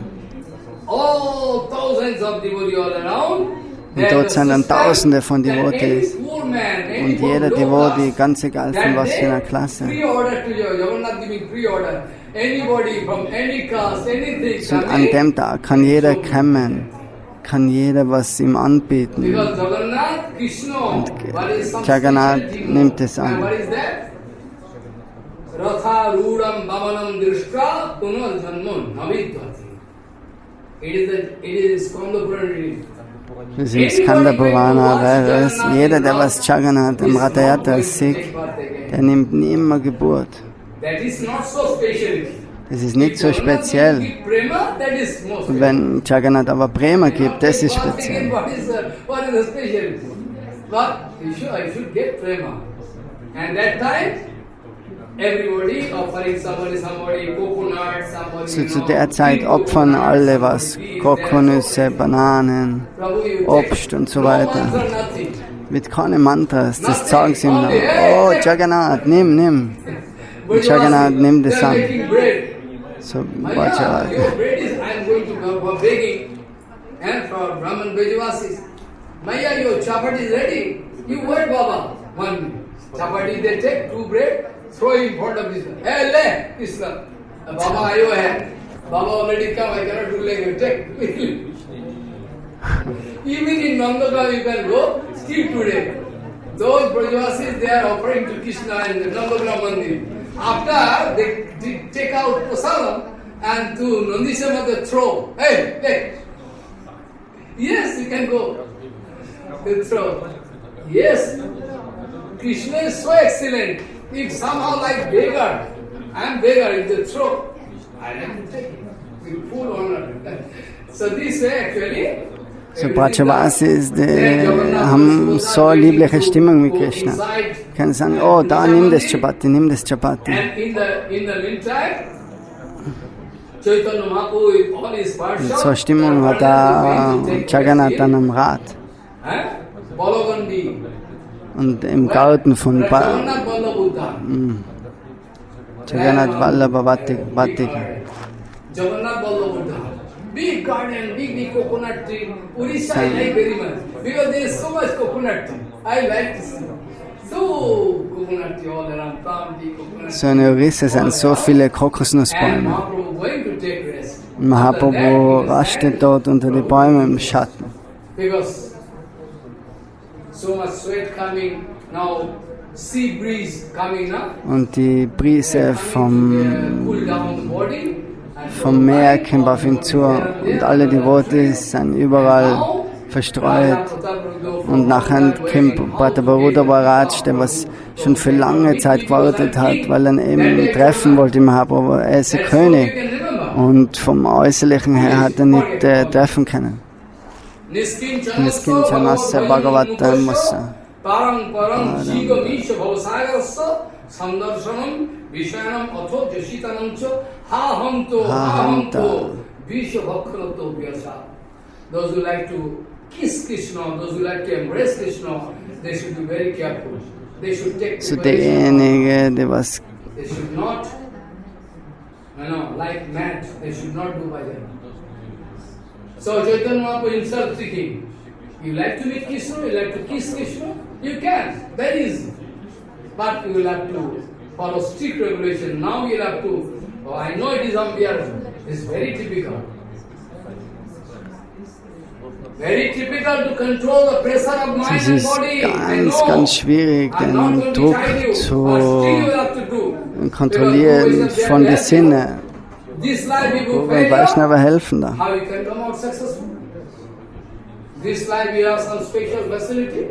Und dort sind dann Tausende von Devotees. Und jeder Devotee, ganz egal von was für einer Klasse. Und an dem Tag kann jeder kommen, kann jeder was ihm anbieten. Und Jagannath nimmt es an. Das im Skanda Purana wäre es, jeder, der was Jagannath im Rathayatra sieht, der nimmt nie immer Geburt. Das ist nicht so speziell. Und wenn Jagannath aber Prema gibt, das ist speziell. So zu der Zeit opfern alle was, Kokosnüsse, Bananen, Obst und so weiter. Mit keinem Mantras, das sagen sie ihm noch. Oh, Jagannath, nimm. Und Jagannath nimmt es an. So, Bhajarat. Maya, your chapati is ready. You wait, Baba. One chapati they take, 2 bread, throw in front of this. Hey, le, Krishna. Baba, are you here? Baba already come, I cannot do like you. Take. Even in Nandagaon you can go, still today. Those Brajavasis, they are offering to Krishna in the Nandagaon Mandir. After they take out prasadam and to Nandisama they throw. Hey. Yes, you can go. They throw. Yes, Krishna is so excellent. If somehow like beggar, I am beggar, if they throw, I am with full honor. So this way actually. So Brajavasis, die haben so eine liebliche Stimmung mit Krishna. Können sagen, oh, da nimm das Chapati. And in the meantime, Chaitanya Mahaprabhu with all his Parsha, So eine Stimmung hat da Jagannath an einem Rad. Balagandi, Und im Garten von Jagannath Ballabuddha, Jagannath Vallabha Vatika. Jagannath Ballabuddha. Big garden, big coconut tree. Orissa I like very much because there is so much coconut tree. I like to see. So coconut tree all around, palm tree, coconut So in Orissa sind so viele Kokosnussbäume. And Mahaprabhu going to take rest. Mahaprabhu rastet dort unter die Bäume im Schatten. Because so much sweat coming now, sea breeze coming now. Und die Brise Cool down the body. vom Meer kommt auf ihn zu. Und alle die Worte sind überall verstreut. Und nachher kommt Prataparudra Maharaj, der was schon für lange Zeit gewartet hat, weil er eben treffen wollte, Mahaprabhu. Er ist ein König. Und vom Äußerlichen her hat er nicht treffen können. Niskincanasya Bhagavata Massa. Parang Jiva Misha Bhavasagarasya Sandarshanam Vishayanam Atho Jashitanamcha Hahamto Visha Bhakkanato Vyasa. Those who like to kiss Krishna, those who like to embrace Krishna, they should be very careful. They should take So derjenige, der was They should not, like mad, they should not do by them. So Chaitanya Mahaprabhu himself thinking, you like to meet Krishna, you like to kiss Krishna, you can, very easy. But you will have to follow strict regulation. Now you will have to, I know it is unbearable, it's very typical. Very typical to control the pressure of mind Es and ist body. ganz schwierig, den Druck zu kontrollieren von den Sinnen. Und weiß nicht, aber helfen da. How you can come out successful? This life you have some special facility.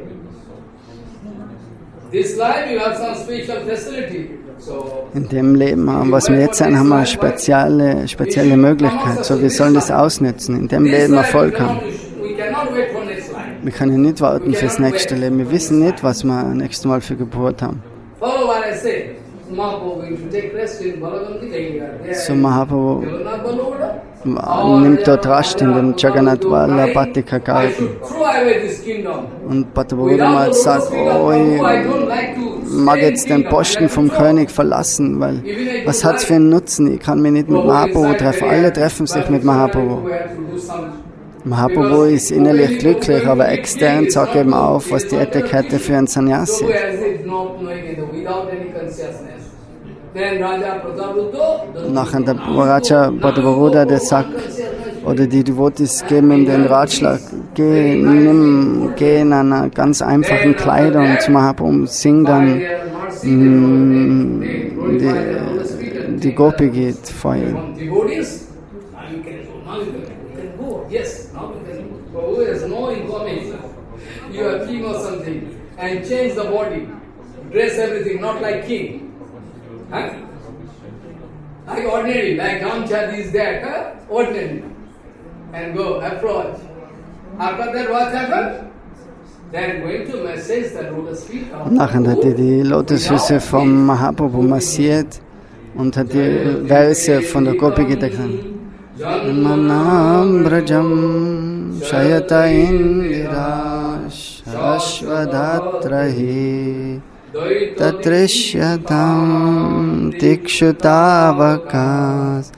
This life you have some special facility. So In dem Leben, was wir jetzt sind, haben wir eine spezielle Möglichkeit. So, wir sollen das ausnutzen, in dem Leben Erfolg haben. we cannot wait for next life. Wir können nicht warten fürs nächste Leben. Wir wissen nicht, was wir nächstes Mal für Geburt haben. Follow what I say. Mahaprabhu going to take rest in Balagandi Ganga. So Mahaprabhu Jagannath Ballavuda. nimmt dort Rast in dem Jagannath Vallabha Garten. Throw away this kingdom. Und Prataparudra Maharaj sagt, oh, ich mag jetzt den Posten vom König verlassen, weil was hat es für einen Nutzen? Ich kann mich nicht mit Mahaprabhu treffen. Alle treffen sich mit Mahaprabhu. Mahaprabhu ist innerlich glücklich, aber extern zeigt eben auf, was die Etikette für einen Sannyasi ist. Nachher der Raja Prataparudra, der sagt, oder die Devotis geben ihm den Ratschlag, geh in einer ganz einfachen Kleidung zu Mahaprabhu, sing dann die Gopi geht vor ihm. now you can go. Yes, now you can go. Prabhu has no information. You are king or something. And change the body. Dress everything, not like king. Huh? Like ordinary, like Gamcha, this, that, ordinary. And go, approach. After that, what happened? Then going to massage the lotus feet of Nachher hat er die Lotusfüße vom Mahaprabhu massiert und hat die Verse von der Gopi gedeckt. Manam Brajam Shayata Indira Shashvadatrahi Tatrishyatam Tikshutavakas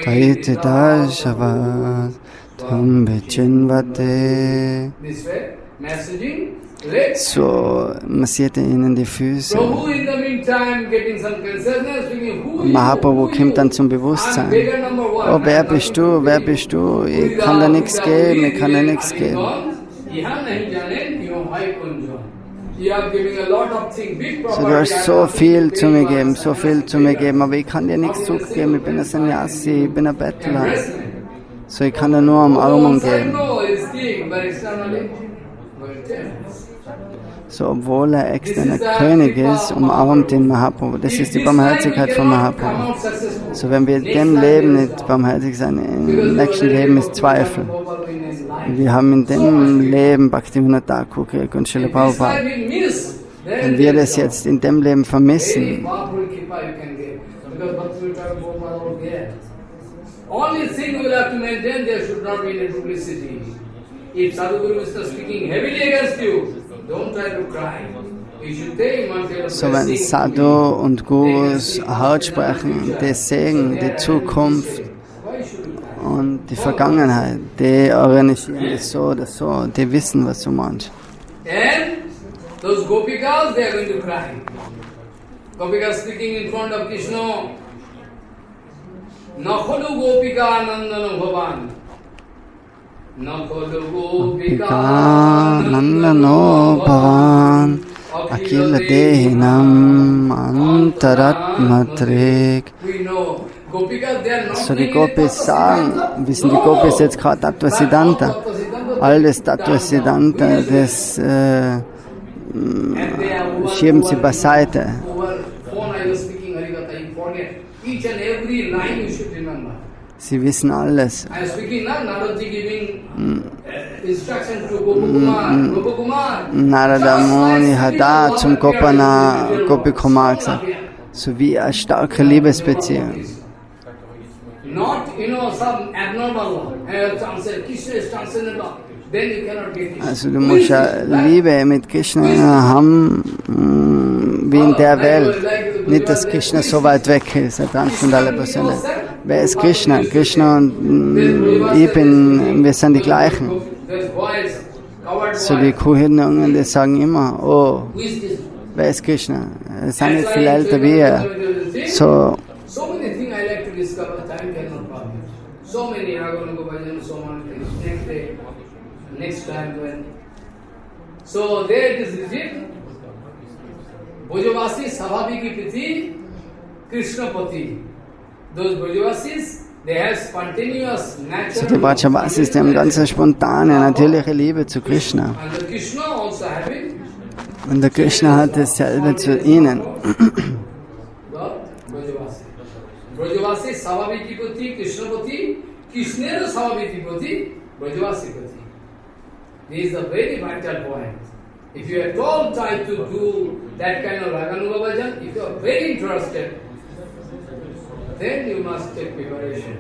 Taitidashavas Tam Vichinvate. So massierte ihnen die Füße. Und Mahaprabhu kommt dann zum Bewusstsein. Oh, wer bist du? Wer bist du? Ich kann dir nichts geben, ich kann dir nichts geben. So, du hast so viel zu mir gegeben, so viel zu mir gegeben, aber ich kann dir nichts zurückgeben. Ich bin ein Sannyasi, ich bin ein Bettler. So, ich kann dir nur Umarmung geben. So, obwohl er externer König ist, umarmt ihn Mahaprabhu. Das ist die Barmherzigkeit von Mahaprabhu. So, wenn wir in dem Leben nicht barmherzig sein, im nächsten Leben ist Zweifel. Wir haben in dem Leben Bhaktivinoda Thakur gekriegt und Srila Prabhupada. Wenn wir das jetzt in dem Leben vermissen, only thing you will have to maintain, there should not be any publicity. If Sadhguru is speaking heavily against you, don't try to cry. You should take one. So, wenn Sadhu und Gurus hart sprechen, der Segen, die Zukunft und die Vergangenheit, die organisieren das so oder so, die wissen, was du meinst. And those Gopikas, they are going to cry. Gopikas speaking in front of Krishna. Nakhalu Gopika Nandana Bhavan. Nakhalu Gopika Nandano Bhavan. Akila Dehinam Antaratmatrik. So, die Gopis sagen, wissen die Gopis jetzt gerade Tattva Siddhanta. Alles Tattva Siddhanta, das schieben sie beiseite. Sie wissen alles. Narada Muni hat da zum Gopana Gopi Kumar gesagt, so wie eine starke Liebesbeziehung. Also du musst ja Liebe mit Krishna haben, wie in der Welt. Nicht, dass Krishna so weit weg ist, er transzendentale Person. Wer ist Krishna? Krishna und ich wir sind die gleichen. So die Kuhhirnungen, die sagen immer, oh, wer ist Krishna? Sie sind nicht viel älter wie er. So next time when. So there it is written, Brajavasi Savabhiki Priti Krishnapati. Those Brajavasis, they have spontaneous natural. So die Brajavasis, die haben ganz spontane, natürliche Liebe zu Krishna. And the Krishna also having. Und der Krishna hat dasselbe zu ihnen. Brajavasi Savabhiki Priti Krishnapati, Krishnera Savabhiki Priti Brajavasi Prati. This is a very vital point. If you are at all try to do that kind of Raganuga bhajan, if you are very interested, then you must take preparation.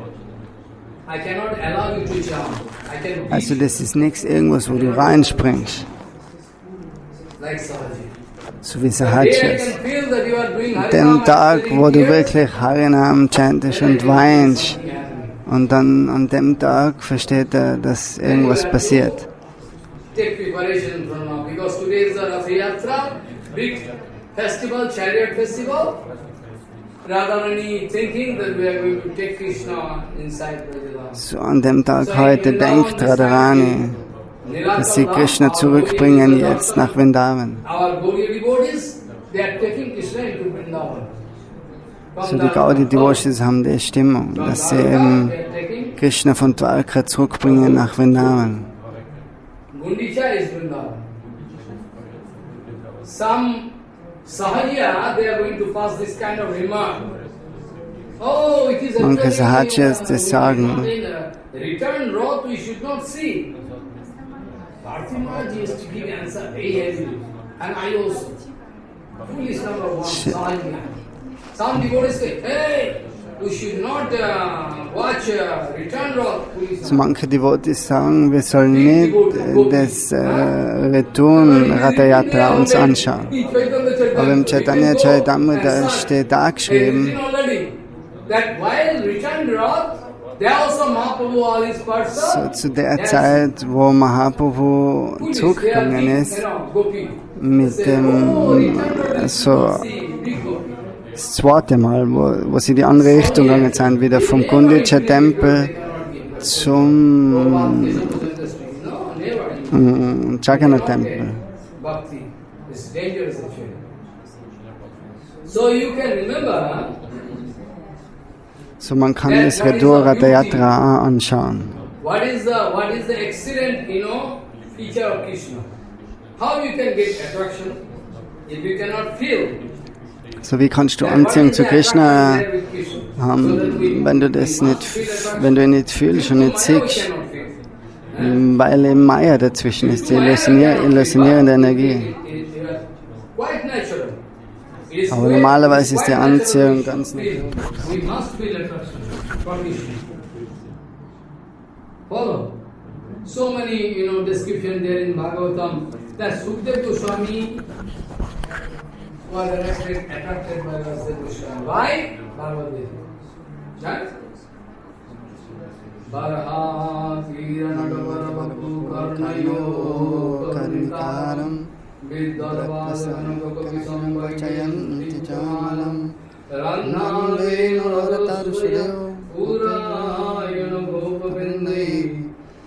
I cannot allow you to jump. I can Also das ist nichts irgendwas, wo du reinspringst. like Sahaji. So wie The day I Sahajas. can feel that you are doing Den Harinam, Tag, I'm wo du sitting here, wirklich Harinam chantest und weinst, und dann an dem Tag versteht er, dass irgendwas passiert. take preparation from now, because today is the Rath Yatra, big festival, chariot festival. Radharani thinking that we are going to take Krishna inside Brajavasi. So an dem Tag heute denkt Radharani, dass sie Krishna zurückbringen jetzt nach Vrindavan. Our Gaudiya devotees, they are taking Krishna into Vrindavan. So die Gaudi Devotees haben die Stimmung, dass sie eben Krishna von Dwarka zurückbringen nach Vrindavan. Gundicha is Vrindavan. Some Sahaja, they are going to pass this kind of remark. Oh, it is Manche Sahajas, die actually sagen, return wrath we should not see. Partha Maharaj is to give answer very heavily. And I also. Foolish number one, Sahaja. Some devotees say, hey, we should not watch return wrath. so manche Devotees sagen, wir sollen nicht das Return Rathayatra uns anschauen. Aber im Chaitanya Charitamrita steht da geschrieben, so zu der Zeit, wo Mahaprabhu zurückgegangen ist, mit dem, so das zweite Mal, wo sie die andere Richtung gegangen sind, wieder vom Gundicha-Tempel zum Jagannath-Tempel. So man kann das Redur Rathayatra anschauen. What is the excellent, feature of Krishna? How you can get attraction if you cannot feel? So wie kannst du Anziehung zu Krishna haben, wenn du ihn nicht fühlst und nicht siehst? Weil eben Maya dazwischen ist, die illusionierende Energie. Aber normalerweise ist die Anziehung ganz natürlich. Follow. So many, description there in Bhagavatam that Sukdev Goswami was attracted by Vasudeva Goswami. Why? Bhagavad Gita. Right? Baraha Tiranadavara Bhaktu Karnayo Karnikaram Viddharvadhanakapisam Vachayanti Jamalam Rannavenu Radatarushyo Urayana Gopavindai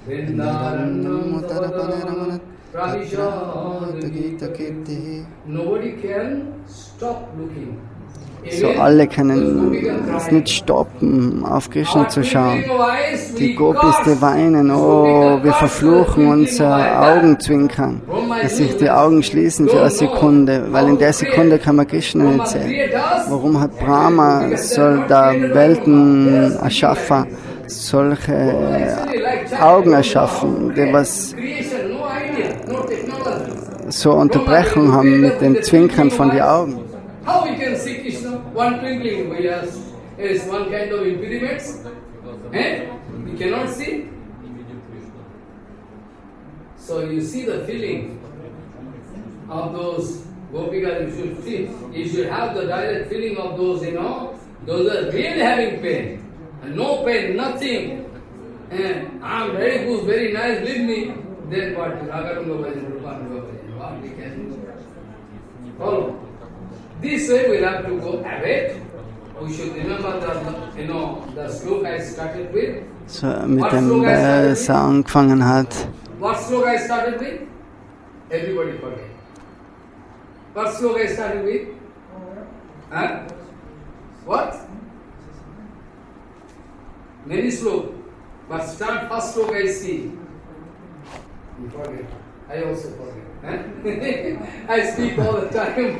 Vrindaranam Utarapanaramanat Pravishad Gita Kirti. Nobody can stop looking. So alle können es nicht stoppen, auf Krishna zu schauen. Die Gopis, die weinen, oh, wir verfluchen unser Augenzwinkern, dass sich die Augen schließen für eine Sekunde, weil in der Sekunde kann man Krishna nicht sehen. Warum hat Brahma, soll der Welten erschaffen, solche Augen erschaffen, die was so Unterbrechung haben mit dem Zwinkern von den Augen? How we can see Krishna? One twinkling is one kind of impediments. We cannot see. So you see the feeling of those Gopikas, you should see. You should have the direct feeling of those, those are really having pain. And no pain, nothing. I'm very good, very nice, leave me. Then what? What we can do? Follow. This way we'll have to go ahead. We should remember that, the sloka I started with. So, mit dem Vers angefangen hat. What sloka I started with? Everybody forget. What sloka I started with? Huh? What? Many sloka. But start first sloka I see. You forget. I also forget. I speak all the time.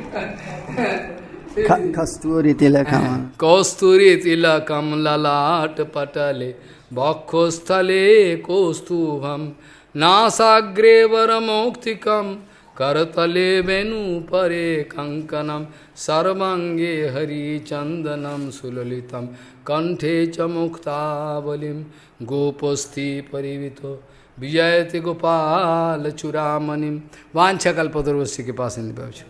Kasturi Tilakam. Kasturi Tilakam lalat patale bhakkosthale kostubham nasagre varamoktikam karatale venu pare kankanam sarvange hari chandanam sulalitam kanthe chamuktavalim gopasti parivito Vijayate Gopal Churamanim Vancha Kalpatarvasya के पास नहीं पहुँचे।